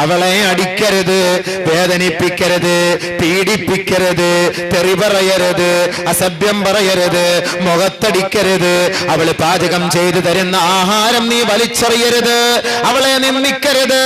അവളെ അടിക്കരുത്, വേദനിപ്പിക്കരുത്, പീഡിപ്പിക്കരുത്, തെറി പറയരുത്, അസഭ്യം പറയരുത്, മുഖത്തടിക്കരുത്. അവള് പാചകം ചെയ്തു തരുന്ന ആഹാരം നീ വലിച്ചെറിയരുത്, അവളെ നിന്ദിക്കരുത്,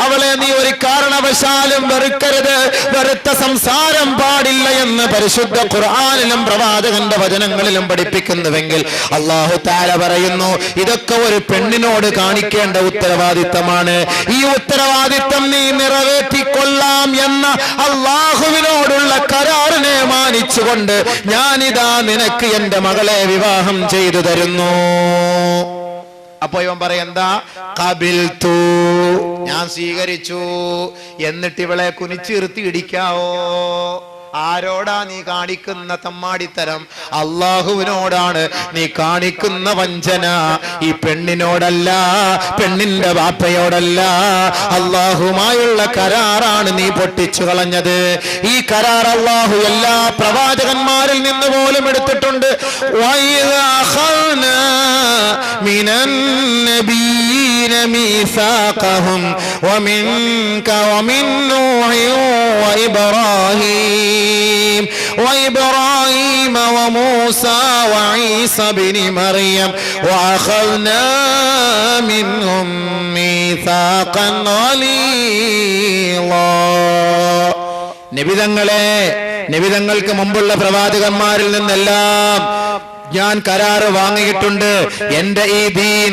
അവളെ നീ ഒരു കാരണവശാലും വെറുക്കരുത്. വെറുത്ത സംസാരം പാടില്ല എന്ന് പരിശുദ്ധ ഖുർആനിലും പ്രവാചകന്റെ വചനങ്ങളിലും പഠിപ്പിക്കുന്നുവെങ്കിൽ അല്ലാഹു തആല പറയുന്നു, ഇതൊക്കെ ഒരു പെണ്ണിനോട് കാണിക്കേണ്ട ഉത്തരവാദിത്തമാണ്. ഈ ഉത്തരവാദിത്തം നീ നിറവേറ്റിക്കൊള്ളാം എന്ന അല്ലാഹുവിനോടുള്ള കരാറിനെ മാനിച്ചുകൊണ്ട് ഞാനിതാ നിനക്ക് എന്റെ മകളെ വിവാഹം ചെയ്തു തരുന്നു. അപ്പൊ ഇവൻ പറയെന്താ? ഖബിൽതു, ഞാൻ സ്വീകരിച്ചു. എന്നിട്ട് ഇവളെ കുനിച്ചിരുത്തി ഇടിക്കാവോ? ആരോടാ നീ കാണിക്കുന്ന തമ്മാടിത്തരം? അള്ളാഹുവിനോടാണ് നീ കാണിക്കുന്ന വഞ്ചന. ഈ പെണ്ണിനോടല്ല, പെണ്ണിന്റെ ബാപ്പയോടല്ല, അള്ളാഹുമായുള്ള കരാറാണ് നീ പൊട്ടിച്ചു കളഞ്ഞത്. ഈ കരാർ അള്ളാഹു എല്ലാ പ്രവാചകന്മാരിൽ നിന്ന് പോലും എടുത്തിട്ടുണ്ട്. ميثاقهم ومنك ومن نوح وإبراهيم وموسى وعيسى بن مريم وأخذنا منهم ميثاقا غليظا. നബിതങ്ങൾക്ക് മുമ്പുള്ള പ്രവാചകന്മാരിൽ നിന്നെല്ലാം ഞാൻ കരാറ് വാങ്ങിയിട്ടുണ്ട്. എന്റെ ഈ ദീൻ,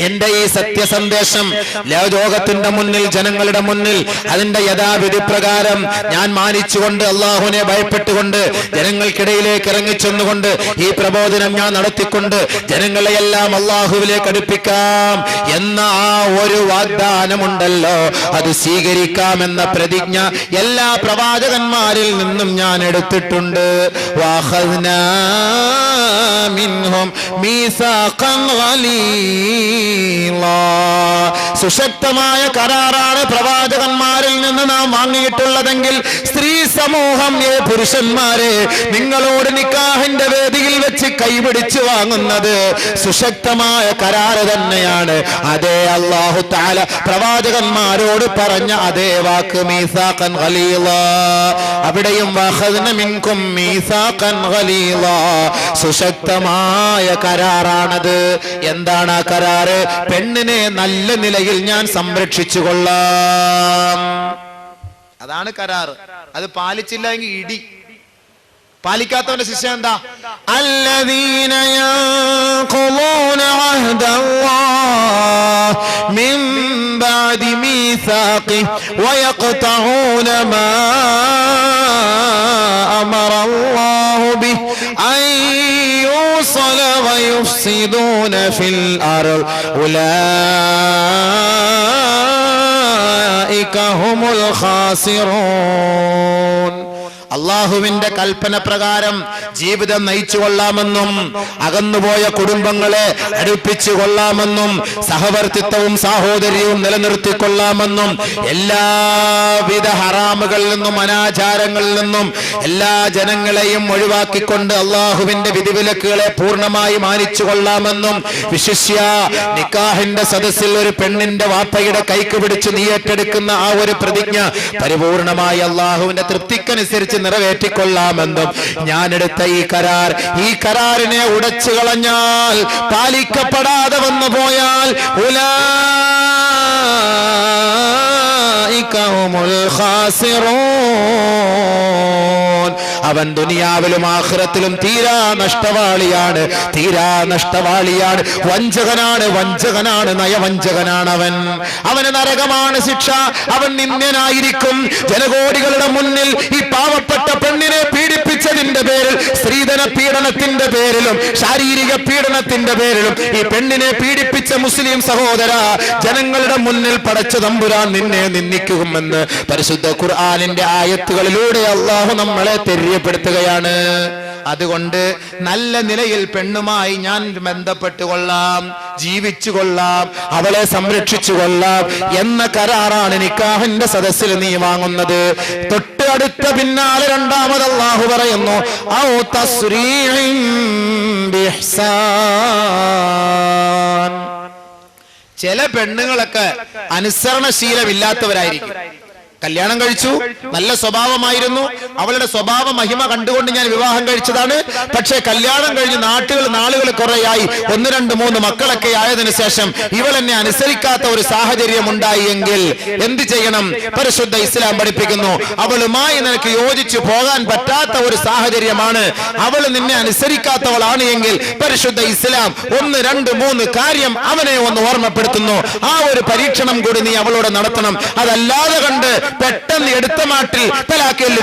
എന്റെ ഈ സത്യസന്ദേശം ലോകത്തിന്റെ മുന്നിൽ, ജനങ്ങളുടെ മുന്നിൽ അതിന്റെ യഥാവിധി പ്രകാരം ഞാൻ മാനിച്ചുകൊണ്ട്, അള്ളാഹുവിനെ ഭയപ്പെട്ടുകൊണ്ട്, ജനങ്ങൾക്കിടയിലേക്ക് ഇറങ്ങിച്ചെന്നുകൊണ്ട് ഈ പ്രബോധനം ഞാൻ നടത്തിക്കൊണ്ട് ജനങ്ങളെയെല്ലാം അള്ളാഹുവിലേക്ക് അടുപ്പിക്കാം എന്ന ആ ഒരു വാഗ്ദാനമുണ്ടല്ലോ, അത് സ്വീകരിക്കാമെന്ന പ്രതിജ്ഞ എല്ലാ പ്രവാചകന്മാരിൽ നിന്നും ഞാൻ എടുത്തിട്ടുണ്ട്. വഅഖദ്നാ മിൻഹും മീസാഖൻ ഗലീളാ. സുശക്തമായ കരാറാണ് പ്രവാചകന്മാരിൽ നിന്ന് നാം വാങ്ങിയിട്ടുള്ളതെങ്കിൽ, സ്ത്രീ സമൂഹം, പുരുഷന്മാരെ, നിങ്ങളോട് നിക്കാഹിന്റെ വേദിയിൽ വെച്ച് കൈപിടിച്ചു വാങ്ങുന്നത് സുശക്തമായ കരാറ് തന്നെയാണ്. അതേ അല്ലാഹു തആല പ്രവാചകന്മാരോട് പറഞ്ഞ അതേ വാക്ക് മീസാഖൻ ഗലീളാ. അവിടെയും വഅഖദ്ന മിൻകും മീസാഖൻ ഗലീളാ, സുശക്തമായ കരാറാണത്. എന്താണ് ആ കരാറ്? പെണ്ണിനെ നല്ല നിലയിൽ ഞാൻ സംരക്ഷിച്ചു കൊള്ളാം. അതാണ് കരാറ്. അത് പാലിച്ചില്ല എങ്കിൽ ഇടി. പാലിക്കാത്തവന്റെ ശിക്ഷ എന്താ? അല്ലദീന യൻഖുദൂന അഹ്ദല്ലാഹ് മിൻ ബഅദി മീസാഖിഹി വയഖ്തഊന മാ അമറല്ലാഹു ബിഹി അൻ യുസല വയുഫ്സിദൂന ഫിൽ അർള് ഉലൈക ഹുമുൽ ഖാസിറൂൻ. അള്ളാഹുവിന്റെ കൽപ്പന പ്രകാരം ജീവിതം നയിച്ചു കൊള്ളാമെന്നും, അകന്നുപോയ കുടുംബങ്ങളെ അടുപ്പിച്ചു കൊള്ളാമെന്നും, സഹവർത്തിത്വവും സാഹോദര്യവും നിലനിർത്തിക്കൊള്ളാമെന്നും, എല്ലാവിധ ഹറാമുകളിൽ നിന്നും അനാചാരങ്ങളിൽ നിന്നും എല്ലാ ജനങ്ങളെയും ഒഴിവാക്കിക്കൊണ്ട് അള്ളാഹുവിന്റെ വിധിവിലക്കുകളെ പൂർണ്ണമായി മാനിച്ചു കൊള്ളാമെന്നും, വിശിഷ്യ നിക്കാഹിന്റെ സദസ്സിൽ ഒരു പെണ്ണിന്റെ വാപ്പയുടെ കൈക്ക് പിടിച്ച് നീ ഏറ്റെടുക്കുന്ന ആ ഒരു പ്രതിജ്ഞ പരിപൂർണമായി അള്ളാഹുവിന്റെ തൃപ്തിക്കനുസരിച്ച് നിറവേറ്റിക്കൊള്ളാമെന്നും ഞാനെടുത്ത ഈ കരാറിനെ ഉടച്ചു കളഞ്ഞാൽ, പാലിക്കപ്പെടാതെ വന്നു പോയാൽ ഉലൈക ഹുമുൽ ഖാസിറൂൻ, അവൻ ദുനിയാവിലും ആഖിറത്തിലും തീരാ നഷ്ടവാളിയാണ്, വഞ്ചകനാണ്, നയവഞ്ചകനാണ് അവന് നരകമാണ് ശിക്ഷ. അവൻ നിന്ദ്യനായിരിക്കും. ജനകോടികളുടെ മുന്നിൽ ഈ പാവപ്പെട്ട പെണ്ണിനെ പീഡിപ്പിച്ചതിന്റെ പേരിൽ, സ്ത്രീധന പീഡനത്തിന്റെ പേരിലും ശാരീരിക പീഡനത്തിന്റെ പേരിലും ഈ പെണ്ണിനെ പീഡിപ്പിച്ച മുസ്ലിം സഹോദര, ജനങ്ങളുടെ മുന്നിൽ പടച്ച തമ്പുരാൻ നിന്നെ നിന്ദിക്കുമെന്ന് പരിശുദ്ധ ഖുർആനിന്റെ ആയത്തുകളിലൂടെ അള്ളാഹു നമ്മളെ തെര്യപ്പെടുത്തുകയാണ്. അതുകൊണ്ട് നല്ല നിലയിൽ പെണ്ണുമായി ഞാൻ ബന്ധപ്പെട്ടുകൊള്ളാം, ജീവിച്ചു കൊള്ളാം, അവളെ സംരക്ഷിച്ചു കൊള്ളാം എന്ന കരാറാണ് നിക്കാഹിന്റെ സദസ്സിൽ നീ വാങ്ങുന്നത്. തൊട്ട് അടുത്ത പിന്നാലെ രണ്ടാമത് അല്ലാഹു പറയുന്നു ഔ തസ്രീഇൻ ബിഹ്സാൻ. ചില പെണ്ണുങ്ങളൊക്കെ അനുസരണശീലമില്ലാത്തവരായിരിക്കും. കല്യാണം കഴിച്ചു, നല്ല സ്വഭാവമായിരുന്നു, അവളുടെ സ്വഭാവ മഹിമ കണ്ടുകൊണ്ട് ഞാൻ വിവാഹം കഴിച്ചതാണ്. പക്ഷേ കല്യാണം കഴിഞ്ഞ് നാളുകൾ കുറേയായി, 1, 2, 3 മക്കളൊക്കെ ആയതിനു ശേഷം ഇവൾ എന്നെ അനുസരിക്കാത്ത ഒരു സാഹചര്യം ഉണ്ടായി എങ്കിൽ എന്ത് ചെയ്യണം? പരിശുദ്ധ ഇസ്ലാം പഠിപ്പിക്കുന്നു, അവളുമായി നിനക്ക് യോജിച്ചു പോകാൻ പറ്റാത്ത ഒരു സാഹചര്യമാണ്, അവൾ നിന്നെ അനുസരിക്കാത്തവളാണ് എങ്കിൽ പരിശുദ്ധ ഇസ്ലാം 1, 2, 3 കാര്യം അവനെ ഒന്ന് ഓർമ്മപ്പെടുത്തുന്നു. ആ ഒരു പരീക്ഷണം കൂടി നീ അവളോട് നടത്തണം. അതല്ലാതെ കണ്ട് പെട്ടെന്ന് എടുത്ത മാട്ടിൽ തലാക്കല്ലി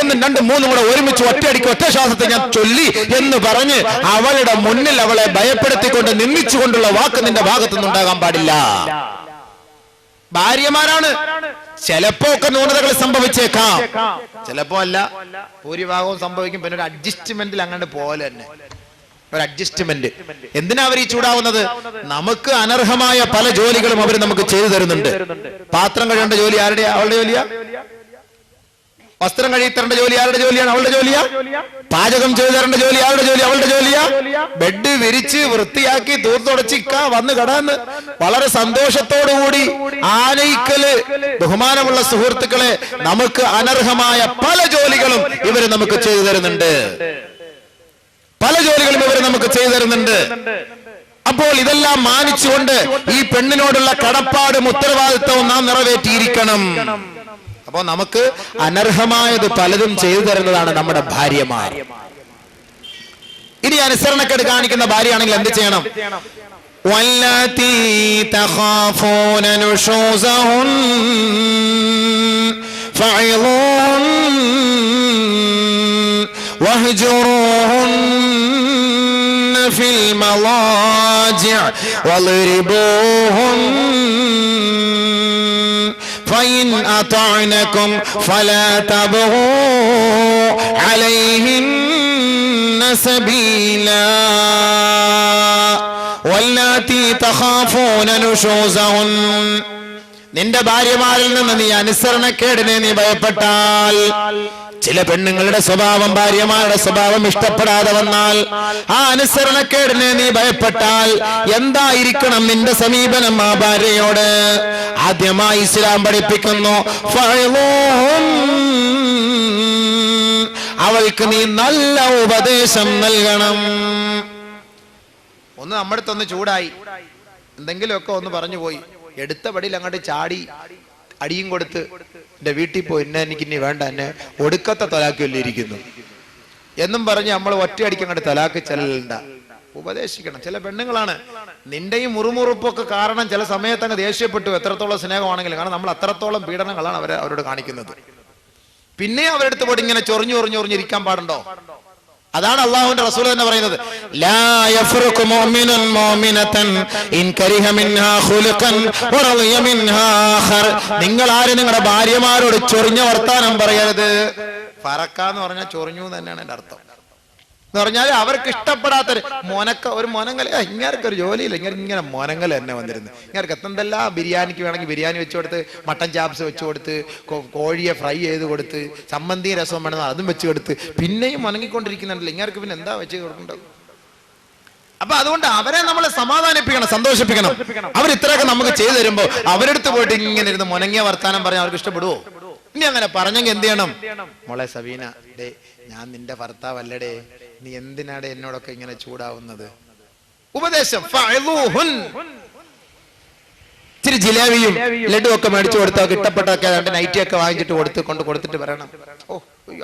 1, 2, 3 കൂടെ ഒരുമിച്ച് ഒറ്റയടിക്ക് ഒറ്റ ശ്വാസത്തെ ഞാൻ ചൊല്ലി എന്ന് പറഞ്ഞ് അവളുടെ മുന്നിൽ അവളെ ഭയപ്പെടുത്തിക്കൊണ്ട് നിന്ദിച്ചുകൊണ്ടുള്ള വാക്ക് നിന്റെ ഭാഗത്തുനിന്നുണ്ടാകാൻ പാടില്ല. ഭാര്യമാരാണ്, ചിലപ്പോ ഒക്കെ ന്യൂനതകൾ സംഭവിച്ചേക്കാം, ചിലപ്പോ അല്ല, ഭൂരിഭാഗവും സംഭവിക്കും. പിന്നെ ഒരു അഡ്ജസ്റ്റ്മെന്റിൽ അങ്ങനെ പോലെ തന്നെ ഒരു അഡ്ജസ്റ്റ്മെന്റ്. എന്തിനാ അവർ ഈ ചൂടാവുന്നത്? നമുക്ക് അനർഹമായ പല ജോലികളും അവർ നമുക്ക് ചെയ്തു തരുന്നുണ്ട്. പാത്രം കഴുകേണ്ട ജോലി ആരുടെ? അവളുടെ ജോലിയാ. വസ്ത്രം കഴുകിത്തരേണ്ട ജോലി ആരുടെ ജോലിയാണ്? അവളുടെ ജോലിയാ. പാചകം ചെയ്തു തരേണ്ട ജോലി ആരുടെ ജോലി? അവളുടെ ജോലിയാ. ബെഡ് വിരിച്ച് വൃത്തിയാക്കി തൂർത്തുടച്ചിക്ക വന്ന് കടന്ന് വളരെ സന്തോഷത്തോടുകൂടി ആനയിക്കല്. ബഹുമാനമുള്ള സുഹൃത്തുക്കളെ, നമുക്ക് അനർഹമായ പല ജോലികളും ഇവര് നമുക്ക് ചെയ്തു തരുന്നുണ്ട്. അപ്പോൾ ഇതെല്ലാം മാനിച്ചുകൊണ്ട് ഈ പെണ്ണിനോടുള്ള കടപ്പാടും ഉത്തരവാദിത്വവും നാം നിറവേറ്റിയിരിക്കണം. അപ്പൊ നമുക്ക് അനർഹമായത് പലതും ചെയ്തു തരുന്നതാണ് നമ്മുടെ ഭാര്യമാർ. ഇനി അനുസരണക്കേട് കാണിക്കുന്ന ഭാര്യയാണെങ്കിൽ എന്ത് ചെയ്യണം? വല്ലതീ തഖാഫൂന നുശൂസഹുൻ ഫഇളൂൻ വഹ്ജുറൂഹുൻ ഫിൽ മളാജിഅ വളിരിബൂഹുൻ فإن أطعنكم فلا تبغوا عليهن سبيلا واللاتي تخافون نشوزهن. നിന്റെ ഭാര്യമാരിൽ നിന്ന് നീ അനുസരണക്കേടിനെ നീ ഭയപ്പെട്ടാൽ, ചില പെണ്ണുങ്ങളുടെ സ്വഭാവം ഭാര്യമാരുടെ സ്വഭാവം ഇഷ്ടപ്പെടാതെ വന്നാൽ, ആ അനുസരണക്കേടിനെ നീ ഭയപ്പെട്ടാൽ എന്തായിരിക്കണം നിന്റെ സമീപനം ആ ഭാര്യയോട്? ആദ്യമായി ഇസ്ലാം പഠിപ്പിക്കുന്നു, അവൾക്ക് നീ നല്ല ഉപദേശം നൽകണം. ഒന്ന് നമ്മുടെ അടുത്തൊന്ന് ചൂടായി എന്തെങ്കിലുമൊക്കെ ഒന്ന് പറഞ്ഞു പോയി, എടുത്ത പടിയിൽ അങ്ങോട്ട് ചാടി അടിയും കൊടുത്ത് എന്റെ വീട്ടിൽ പോയി എനിക്ക് ഇനി വേണ്ട, എന്നെ ഒടുക്കത്തെ തലാക്കല്ലേ ഇരിക്കുന്നു എന്നും പറഞ്ഞ് നമ്മൾ ഒറ്റയടിക്ക് അങ്ങോട്ട് തലാക്ക് ചെല്ലണ്ട. ഉപദേശിക്കണം. ചില പെണ്ണുങ്ങളാണ് നിന്റെയും മുറുമുറുപ്പൊക്കെ കാരണം ചില സമയത്ത് അങ്ങ് ദേഷ്യപ്പെട്ടു, എത്രത്തോളം സ്നേഹമാണെങ്കിലും, കാരണം നമ്മൾ അത്രത്തോളം പീഡനങ്ങളാണ് അവരോട് കാണിക്കുന്നത്. പിന്നെ അവരുടെ അടുത്ത് പോയിട്ട് ഇങ്ങനെ ചൊറിഞ്ഞിരിക്കാൻ പാടുണ്ടോ? അതാണ് അള്ളാഹുവിന്റെ റസൂൽ തന്നെ പറയുന്നത്, ലാ യഫ്റുഖു മുഅ്മിനുൻ മുഅ്മിനതൻ ഇൻ കരിഹ മിൻഹാ ഖുലുഖൻ വറളിയ മിൻഹാ ആഖർ. നിങ്ങൾ ആരും നിങ്ങളുടെ ഭാര്യമാരോട് ചൊറിഞ്ഞ വർത്താനം പറയരുത്. ഫറക്കാന്ന് പറഞ്ഞാൽ ചൊറിഞ്ഞു തന്നെയാണ് എന്റെ അർത്ഥം. എന്ന് പറഞ്ഞാൽ അവർക്ക് ഇഷ്ടപ്പെടാത്ത ഒരു മൊനങ്ങൽ, ഇങ്ങനൊക്കെ ഒരു ജോലിയില്ല, ഇങ്ങനെ മൊനങ്ങൽ തന്നെ വന്നിരുന്നു. ഇങ്ങനെ എന്തെല്ലാം ബിരിയാണിക്ക് വേണമെങ്കിൽ ബിരിയാണി വെച്ചു കൊടുത്ത്, മട്ടൻ ചാപ്സ് വെച്ചു കൊടുത്ത്, കോഴിയെ ഫ്രൈ ചെയ്ത് കൊടുത്ത്, ചമ്മന്തി രസം വേണമെന്ന് അതും വെച്ച് കൊടുത്ത്, പിന്നെയും മുനങ്ങിക്കൊണ്ടിരിക്കുന്നുണ്ടല്ലോ. ഇങ്ങനൊക്കെ പിന്നെ എന്താ വെച്ച് കൊടുക്കേണ്ടത്? അപ്പൊ അതുകൊണ്ട് അവരെ നമ്മൾ സമാധാനിപ്പിക്കണം, സന്തോഷിപ്പിക്കണം. അവർ ഇത്രയൊക്കെ നമുക്ക് ചെയ്തു തരുമ്പോ അവരെടുത്ത് പോയിട്ട് ഇങ്ങനെ ഇരുന്ന് മുനങ്ങിയ വർത്താനം പറയാൻ അവർക്ക് ഇഷ്ടപ്പെടുവോ? ഇനി അങ്ങനെ പറഞ്ഞെങ്കിൽ എന്ത് ചെയ്യണം? മോളെ സബീന, ഡേ ഞാൻ നിന്റെ ഭർത്താവല്ലടേ, നീ എന്തിനാടെ എന്നോടൊക്കെ ഇങ്ങനെ ചൂടാവുന്നത്? ഉപദേശം. ഇച്ചിരി ജിലേബിയും ലഡു ഒക്കെ മേടിച്ചു കൊടുത്താൽ ഇഷ്ടപ്പെട്ടൊക്കെ രണ്ട് നൈറ്റിയൊക്കെ വാങ്ങിച്ചിട്ട് കൊടുത്തിട്ട് പറയണം, ഓ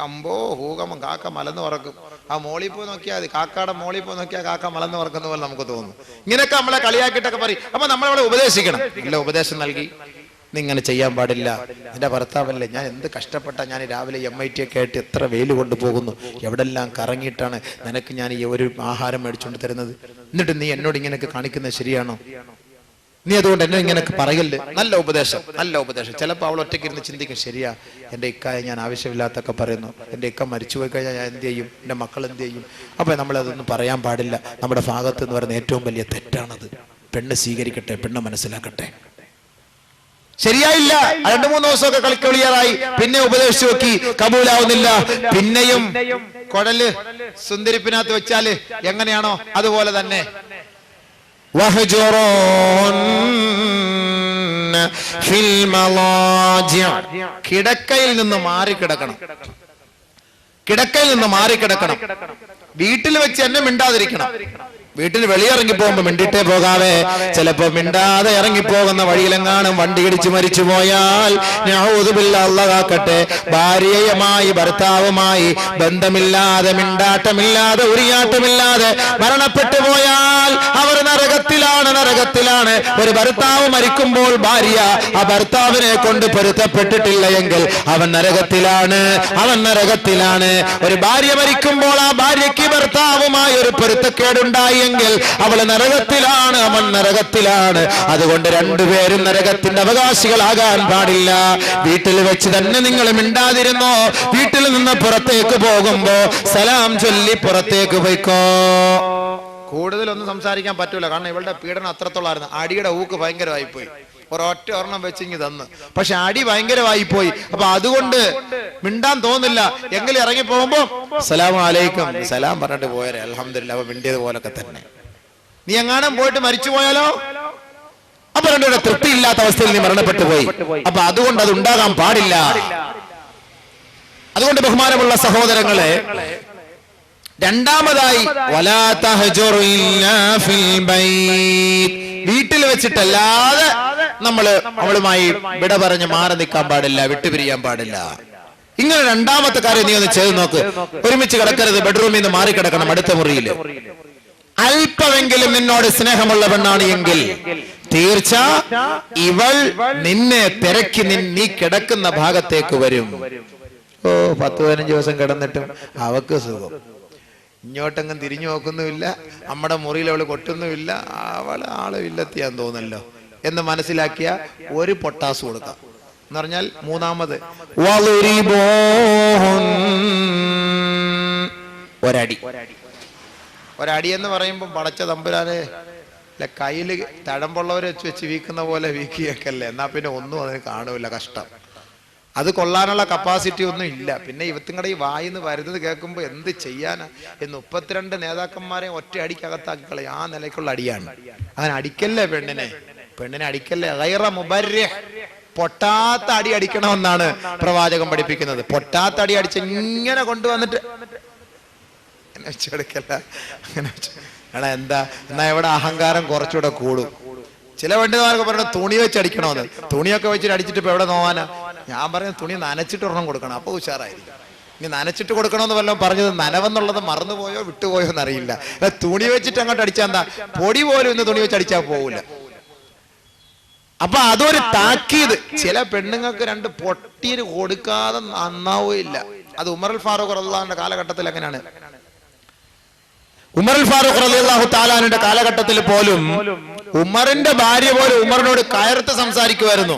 അമ്പോ ഹൂകമം കാക്ക മലന്ന് പറക്കും. ആ മോളിൽ പോയി നോക്കിയാൽ മതി, കാക്കയുടെ മോളിൽ പോയി നോക്കിയാൽ കാക്ക മലന്ന് പറക്കുന്ന പോലെ നമുക്ക് തോന്നും. ഇങ്ങനെയൊക്കെ നമ്മളെ കളിയാക്കിയിട്ടൊക്കെ പറയും. അപ്പൊ നമ്മളവിടെ ഉപദേശിക്കണം. ഇല്ല, ഉപദേശം നൽകി, നീ ഇങ്ങനെ ചെയ്യാൻ പാടില്ല, നിന്റെ ഭർത്താവല്ലേ, ഞാൻ എന്ത് കഷ്ടപ്പെട്ട ഞാൻ രാവിലെ MIT ഒക്കെ ആയിട്ട് എത്ര വെയിൽ കൊണ്ടുപോകുന്നു, എവിടെല്ലാം കറങ്ങിയിട്ടാണ് നിനക്ക് ഞാൻ ഈ ഒരു ആഹാരം മേടിച്ചുകൊണ്ട് തരുന്നത്, എന്നിട്ട് നീ എന്നോട് ഇങ്ങനെയൊക്കെ കാണിക്കുന്നത് ശരിയാണോ? നീ അതുകൊണ്ട് എന്നെ ഇങ്ങനെയൊക്കെ പറയല്ലേ. നല്ല ഉപദേശം, നല്ല ഉപദേശം. ചിലപ്പോൾ അവൾ ഒറ്റയ്ക്ക് ഇരുന്ന് ചിന്തിക്കും, ശരിയാ, എൻ്റെ ഇക്കായ ഞാൻ ആവശ്യമില്ലാത്തൊക്കെ പറയുന്നു, എൻ്റെ ഇക്ക മരിച്ചുപോയി കഴിഞ്ഞാൽ ഞാൻ എന്ത് ചെയ്യും, എൻ്റെ മക്കൾ എന്ത് ചെയ്യും? അപ്പോൾ നമ്മളതൊന്നും പറയാൻ പാടില്ല. നമ്മുടെ ഭാഗത്ത് എന്ന് പറയുന്ന ഏറ്റവും വലിയ തെറ്റാണത്. പെണ്ണ് സ്വീകരിക്കട്ടെ, പെണ്ണ് മനസ്സിലാക്കട്ടെ. ശരിയായില്ല, 2-3 ദിവസമൊക്കെ കളിക്കളിയാറായി, പിന്നെ ഉപദേശിച്ചു നോക്കി, കബൂലാവുന്നില്ല. പിന്നെയും കുഴല് സുന്ദരിപ്പിനകത്ത് വെച്ചാല് എങ്ങനെയാണോ അതുപോലെ തന്നെ കിടക്കയിൽ നിന്ന് മാറിക്കിടക്കണം. കിടക്കയിൽ നിന്ന് മാറിക്കിടക്കണം. വീട്ടിൽ വെച്ച് എന്നെ മിണ്ടാതിരിക്കണം. വീട്ടിൽ വെളിയിറങ്ങി പോകുമ്പോ മിണ്ടിട്ടേ പോകാവേ. ചിലപ്പോ മിണ്ടാതെ ഇറങ്ങിപ്പോകുന്ന വഴിയിലെങ്ങാനും വണ്ടി ഇടിച്ച് മരിച്ചു പോയാൽ അല്ലാഹു കാക്കട്ടെ, ഭാര്യയുമായി ഭർത്താവുമായി ബന്ധമില്ലാതെ മിണ്ടാട്ടമില്ലാതെ ഉരിയാട്ടമില്ലാതെ മരണപ്പെട്ടു പോയാൽ അവർ നരകത്തിലാണ്. ഒരു ഭർത്താവ് മരിക്കുമ്പോൾ ഭാര്യ ആ ഭർത്താവിനെ കൊണ്ട് പൊരുത്തപ്പെട്ടിട്ടില്ല എങ്കിൽ അവൻ നരകത്തിലാണ്. ഒരു ഭാര്യ മരിക്കുമ്പോൾ ആ ഭാര്യയ്ക്ക് ഭർത്താവുമായി ഒരു പൊരുത്തക്കേടുണ്ടായി എങ്കിൽ അവൾ നരകത്തിലാണ്, അവൻ നരകത്തിലാണ്. അതുകൊണ്ട് രണ്ടുപേരും നരകത്തിന്റെ അവകാശികളാകാൻ പാടില്ല. വീട്ടിൽ വെച്ച് തന്നെ നിങ്ങൾ മിണ്ടാതിരുന്നോ. വീട്ടിൽ നിന്ന് പുറത്തേക്ക് പോകുമ്പോ സലാം ചൊല്ലി പുറത്തേക്ക് പോയിക്കോ. കൂടുതലൊന്നും സംസാരിക്കാൻ പറ്റൂല, കാരണം ഇവളുടെ പീഡനം അത്രത്തോളായിരുന്നു. അടിയുടെ ഊക്ക് ഭയങ്കരമായിപ്പോയി. ഒരൊറ്റ ഒരെണ്ണം വെച്ചിങ്ങി തന്നു, പക്ഷെ അടി ഭയങ്കരമായിപ്പോയി. അപ്പൊ അതുകൊണ്ട് മിണ്ടാൻ തോന്നില്ല. എങ്കിലും ഇറങ്ങി പോകുമ്പോ അസ്സലാമു അലൈക്കും സലാം പറഞ്ഞിട്ട് പോയാലേ അൽഹംദുലില്ലാ, അപ്പൊ മിണ്ടിയത് പോലൊക്കെ തന്നെ. നീ എങ്ങാനും പോയിട്ട് മരിച്ചു പോയാലോ? അപ്പൊ രണ്ടുപേരുടെ തൃപ്തിയില്ലാത്ത അവസ്ഥയിൽ നീ മരണപ്പെട്ടു പോയി. അപ്പൊ അതുകൊണ്ട് അത് ഉണ്ടാകാൻ പാടില്ല. അതുകൊണ്ട് ബഹുമാനമുള്ള സഹോദരങ്ങളെ, രണ്ടാമതായി വലാ തഹ്ജുർ ഇല്ലാ ഫിൽ ബൈത്ത്, വീട്ടിൽ വെച്ചിട്ടല്ലാതെ അവളുമായി വിട പറഞ്ഞ് മാറി നിൽക്കാൻ പാടില്ല, വിട്ടുപിരിയാൻ പാടില്ല. ഇങ്ങനെ രണ്ടാമത്തെ കാര്യം നീ ഒന്ന് ചെയ്ത് നോക്ക്. ഒരുമിച്ച് കിടക്കരുത്, ബെഡ്റൂമിൽ നിന്ന് മാറിക്കിടക്കണം അടുത്ത മുറിയിൽ. അല്പമെങ്കിലും നിന്നോട് സ്നേഹമുള്ള പെണ്ണാണ് എങ്കിൽ തീർച്ച ഇവൾ നിന്നെ തിരക്കി നീ കിടക്കുന്ന ഭാഗത്തേക്ക് വരും. 10-15 ദിവസം കിടന്നിട്ടും അവക്ക് സുഖം, ഇങ്ങോട്ടെങ്ങും തിരിഞ്ഞു നോക്കുന്നുമില്ല, നമ്മുടെ മുറിയിൽ അവള് കൊട്ടുന്നുമില്ല, അവള് ആള് ഇല്ലെത്തിയാന്ന് തോന്നല്ലോ എന്ന് മനസ്സിലാക്കിയ ഒരു പൊട്ടാസ് കൊടുക്കാം എന്ന് പറഞ്ഞാൽ മൂന്നാമത് ഒരടി എന്ന് പറയുമ്പോൾ പടച്ച തമ്പുരാനെ കയ്യില് തഴമ്പുള്ളവരെ വെച്ച് വീക്കുന്ന പോലെ വീക്കിയേക്കല്ലേ, എന്നാ പിന്നെ ഒന്നും അതിന് കാണൂല, കഷ്ടം. അത് കൊള്ളാനുള്ള കപ്പാസിറ്റി ഒന്നും ഇല്ല. പിന്നെ ഇവത്തുങ്ങളുടെ ഈ വായിന്ന് വരുന്നത് കേൾക്കുമ്പോൾ എന്ത് ചെയ്യാനാ എന്ന് 32 നേതാക്കന്മാരെ ഒറ്റ അടിക്കകത്താക്കിക്കളെ. ആ നിലയ്ക്കുള്ള അടിയാണ്. അങ്ങനെ അടിക്കല്ലേ പെണ്ണിനെ അടിക്കല്ലേ. ഗൈറ മുബർരിഹ്, പൊട്ടാത്ത അടി അടിക്കണമെന്നാണ് പ്രവാചകൻ പഠിപ്പിക്കുന്നത്. പൊട്ടാത്ത അടി അടിച്ച് ഇങ്ങനെ കൊണ്ടുവന്നിട്ട് വെച്ചെടുക്കല്ല. അങ്ങനെ എന്താ എന്നാ ഇവിടെ അഹങ്കാരം കുറച്ചുകൂടെ കൂടും. ചില പണ്ഡിതന്മാർക്ക് പറയുന്നത് തുണി വെച്ച് അടിക്കണമെന്ന്. തുണിയൊക്കെ വെച്ചിട്ട് അടിച്ചിട്ട് ഇപ്പൊ എവിടെ നോവാനാ? ഞാൻ പറയുന്നത് തുണി നനച്ചിട്ട് ഒരെണ്ണം കൊടുക്കണം, അപ്പൊ ഉഷാറായിരിക്കും. ഇനി നനച്ചിട്ട് കൊടുക്കണമെന്ന് വല്ലതും പറഞ്ഞത് നനവെന്നുള്ളത് മറന്നുപോയോ വിട്ടുപോയോ എന്നറിയില്ല. തുണി വെച്ചിട്ട് അങ്ങോട്ട് അടിച്ചാൽ എന്താ, പൊടി പോലും ഇന്ന് തുണി വെച്ച് അടിച്ചാൽ പോകൂല. അപ്പൊ അതൊരു താക്കീത്. ചില പെണ്ണുങ്ങൾക്ക് 2 പൊട്ടീര് കൊടുക്കാതെ നന്നാവുകയില്ല. അത് ഉമർ ഫാറൂഖ് റളിയല്ലാഹുവിന്റെ കാലഘട്ടത്തിൽ അങ്ങനെയാണ്. ഉമർ ഫാറൂഖ് റളിയല്ലാഹു തആലാന്റെ കാലഘട്ടത്തിൽ പോലും ഉമറിന്റെ ഭാര്യ പോലും ഉമറിനോട് കയർത്ത് സംസാരിക്കുമായിരുന്നു.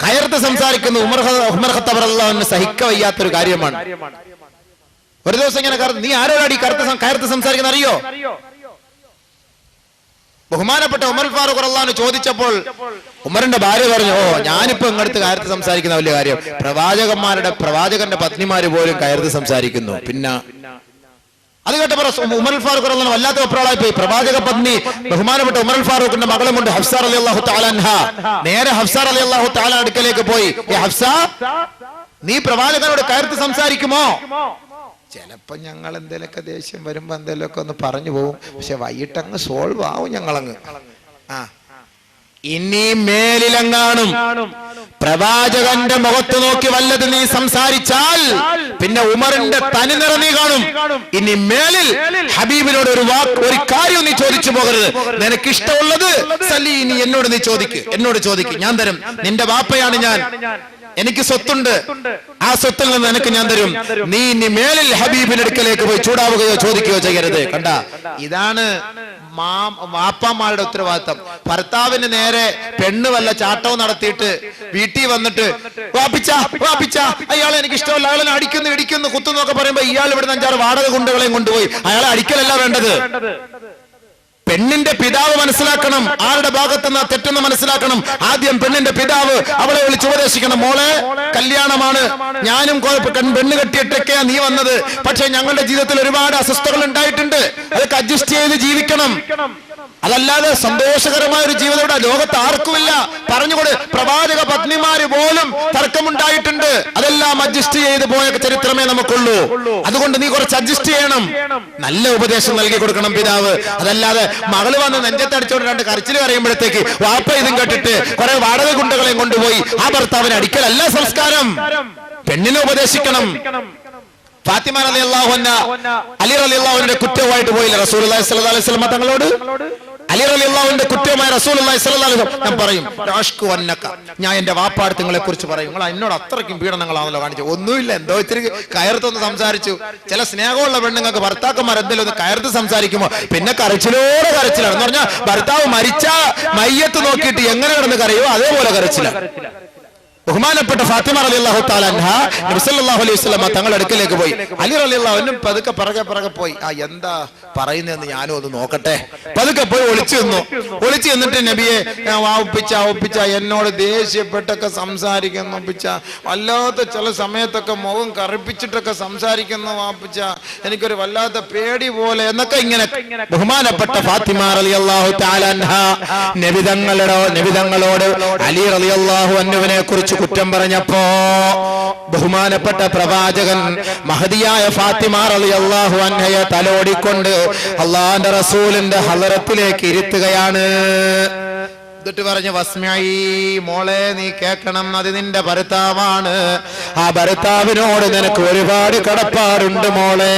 കയർത്ത് സംസാരിക്കുന്ന ഉമർ ഖത്താബ് റളിയല്ലാഹു സഹിക്ക വയ്യാത്തൊരു കാര്യമാണ്. ഒരു ദിവസം ഇങ്ങനെ നീ ആരോടാടി കയർത്ത് സംസാരിക്കുന്ന അറിയോ? ബഹുമാനപ്പെട്ട ഉമർ ഫാറൂഖ് റളിയല്ലാഹു ചോദിച്ചപ്പോൾ ഉമറിന്റെ ഭാര്യ പറഞ്ഞു, ഞാനിപ്പോ ഇങ്ങടുത്ത് കയർത്ത് സംസാരിക്കുന്ന വലിയ കാര്യം, പ്രവാചകന്റെ പത്നിമാര് പോലും കയർത്ത് സംസാരിക്കുന്നു. പിന്നെ അത് കേട്ടപ്പോൾ ഉമർ ഫാറൂഖ് റളിയല്ലാഹു വല്ലാത്ത ഒപ്രാളായി പോയി. പ്രവാചക പത്നി ബഹുമാനപ്പെട്ട ഉമർ ഫാറൂഖിന്റെ മകളുമുണ്ട് ഹഫ്സ റളിയല്ലാഹു തആല അൻഹ. നേരെ ഹഫ്സ റളിയല്ലാഹു തആല അടുക്കലേക്ക് പോയി, ഹഫ്സ, നീ പ്രവാചകനോട് കയർത്ത് സംസാരിക്കുമോ? ചിലപ്പോ ഞങ്ങൾ എന്തേലൊക്കെ ദേഷ്യം വരുമ്പോ എന്തേലൊക്കെ ഒന്ന് പറഞ്ഞു പോകും, പക്ഷെ വൈകിട്ടങ്ങ് സോൾവ് ആവും ഞങ്ങളങ്ങ്. ഇനി മേലിലെങ്ങാനും പ്രവാചകന്റെ മുഖത്ത് നോക്കി വല്ലത് നീ സംസാരിച്ചാൽ പിന്നെ ഉമറിന്റെ തനിനിറ നീ കാണും. ഇനി മേലിൽ ഹബീബിനോട് ഒരു കാര്യം നീ ചോദിച്ചു പോകരുത്. നിനക്ക് ഇഷ്ടമുള്ളത് സല്ലി, നീ എന്നോട് ചോദിക്ക്, ഞാൻ തരും. നിന്റെ വാപ്പയാണ് ഞാൻ, എനിക്ക് സ്വത്തുണ്ട്, ആ സ്വത്തിൽ നിന്ന് എനിക്ക് ഞാൻ തരും. നീ ഇനി മേലിൽ ഹബീബിന്റെ അടുക്കലേക്ക് പോയി ചൂടാവുകയോ ചോദിക്കുകയോ ചെയ്യരുത്. കണ്ട, ഇതാണ് വാപ്പമാരുടെ ഉത്തരവാദിത്തം. ഭർത്താവിന് നേരെ പെണ്ണ് വല്ല ചാട്ടവും നടത്തിയിട്ട് വീട്ടിൽ വന്നിട്ട് വാപ്പിച്ച അയാളെ എനിക്ക് ഇഷ്ടമല്ല, അയാളെ അടിക്കുന്നു ഇടിക്കുന്നു കുത്തുന്നു ഒക്കെ പറയുമ്പോ ഇയാൾ ഇവിടുന്ന് 5-6 വാടക ഗുണ്ടകളെയും കൊണ്ടുപോയി അയാളെ അടിക്കലല്ല വേണ്ടത്. പെണ്ണിന്റെ പിതാവ് മനസ്സിലാക്കണം ആരുടെ ഭാഗത്തുനിന്ന് തെറ്റെന്ന് മനസ്സിലാക്കണം. ആദ്യം പെണ്ണിന്റെ പിതാവ് അവളെ വിളിച്ച് ഉപദേശിക്കണം, മോളെ കല്യാണമാണ്, ഞാനും പെണ്ണ് കെട്ടിയിട്ടൊക്കെയാ നീ വന്നത്, പക്ഷെ ഞങ്ങളുടെ ജീവിതത്തിൽ ഒരുപാട് അസ്വസ്ഥതകൾ ഉണ്ടായിട്ടുണ്ട്, അതൊക്കെ അഡ്ജസ്റ്റ് ചെയ്ത് ജീവിക്കണം. അതല്ലാതെ സന്തോഷകരമായ ഒരു ജീവിതം ഇവിടെ ലോകത്ത് ആർക്കുമില്ല. പറഞ്ഞുകൊണ്ട് പ്രവാചക പത്നിമാര് പോലും തർക്കമുണ്ടായിട്ടുണ്ട്, അതെല്ലാം അഡ്ജസ്റ്റ് ചെയ്ത് പോയ ചരിത്രമേ നമുക്കുള്ളൂ. അതുകൊണ്ട് നീ കുറച്ച് അഡ്ജസ്റ്റ് ചെയ്യണം, നല്ല ഉപദേശം നൽകി കൊടുക്കണം പിതാവ്. അതല്ലാതെ മകള് വന്ന് നെഞ്ചത്തടിച്ചോണ്ട് 2 കരച്ചിൽ കറിയുമ്പോഴത്തേക്ക് വാപ്പ ഇതും കേട്ടിട്ട് കുറെ വാടക ഗുണ്ടകളെയും കൊണ്ടുപോയി ആ ഭർത്താവിനെ അടിക്കലല്ല സംസ്കാരം. പെണ്ണിനെ ഉപദേശിക്കണം. ഫാത്തിമ റളിയല്ലാഹു അൻഹ അലി റളിയല്ലാഹുവിന്റെ കുറ്റവുമായിട്ട് പോയില്ല റസൂലുള്ളാഹി സ്വല്ലല്ലാഹു അലൈഹി വസല്ലം തങ്ങളോട്. അലി റളിയല്ലാഹുവിന്റെ കുറ്റവുമായി റസൂലുള്ളാഹി സ്വല്ലല്ലാഹു അലൈഹി വസല്ലം ഞാൻ പറയും, രാഷ്കു വന്നക, ഞാൻ എന്റെ വാപ്പാടത്തുങ്ങളെ കുറിച്ച് പറയും, നിങ്ങൾ എന്നോട് അത്രയ്ക്കും പീഡനങ്ങളാണല്ലോ കാണിച്ചു. ഒന്നുമില്ല, എന്തോ ഇത്തിരി കയർത്തൊന്ന് സംസാരിച്ചു. ചില സ്നേഹമുള്ള പെണ്ണുങ്ങൾക്ക് ഭർത്താക്കന്മാർ എന്തെങ്കിലും ഒന്ന് കയർത്ത് സംസാരിക്കുമോ പിന്നെ കരച്ചിലാണ് എന്ന് പറഞ്ഞാൽ ഭർത്താവ് മരിച്ച മയ്യത്ത് നോക്കിയിട്ട് എങ്ങനെ കിടന്ന് കരയോ അതേപോലെ കരച്ചിലാണ്. ബഹുമാനപ്പെട്ട ഫാത്തിമ റളിയല്ലാഹു തആല അൻഹ നബി സല്ലല്ലാഹു അലൈഹി വസല്ലം തങ്ങളുടെ അടുക്കലേക്ക് പോയി. അലി റളിയല്ലാഹു അൻഹു പതുക്കെ പിറകെ പോയി, എന്താ പറയുന്നതെന്ന് ഞാനും ഒന്ന് നോക്കട്ടെ. പതുക്കെ പോയി ഒളിച്ചു നിന്നിട്ട് നബിയെ ഒപ്പിച്ച എന്നോട് ദേഷ്യപ്പെട്ടൊക്കെ സംസാരിക്കുന്നു, ഒപ്പിച്ച വല്ലാത്ത ചില സമയത്തൊക്കെ മുഖം കറുപ്പിച്ചിട്ടൊക്കെ സംസാരിക്കുന്നു, വാപ്പിച്ച എനിക്കൊരു വല്ലാത്ത പേടി പോലെ എന്നൊക്കെ ഇങ്ങനെ ബഹുമാനപ്പെട്ട ഫാത്തിമ റളിയല്ലാഹു തആല അൻഹ നബിതങ്ങളോട് അലി റളിയല്ലാഹു അൻഹുവിനെ കുറിച്ച് കുറിച്ച് കുറ്റം പറഞ്ഞപ്പോ ബഹുമാനപ്പെട്ട പ്രവാചകൻ മഹദിയായ ഫാത്തിമ റളിയല്ലാഹു അൻഹയെ തലോടിക്കൊണ്ട് അള്ളാഹുവിന്റെ റസൂലിന്റെ ഹളറത്തിലേക്ക് ഇരുത്തുകയാണ്. എന്നിട്ട് പറഞ്ഞു, വസ്മഈ, മോളെ നീ കേൾക്കണം, അത് നിന്റെ ഭർത്താവാണ്. ആ ഭർത്താവിനോട് നിനക്ക് ഒരുപാട് കടപ്പാടുണ്ട് മോളെ.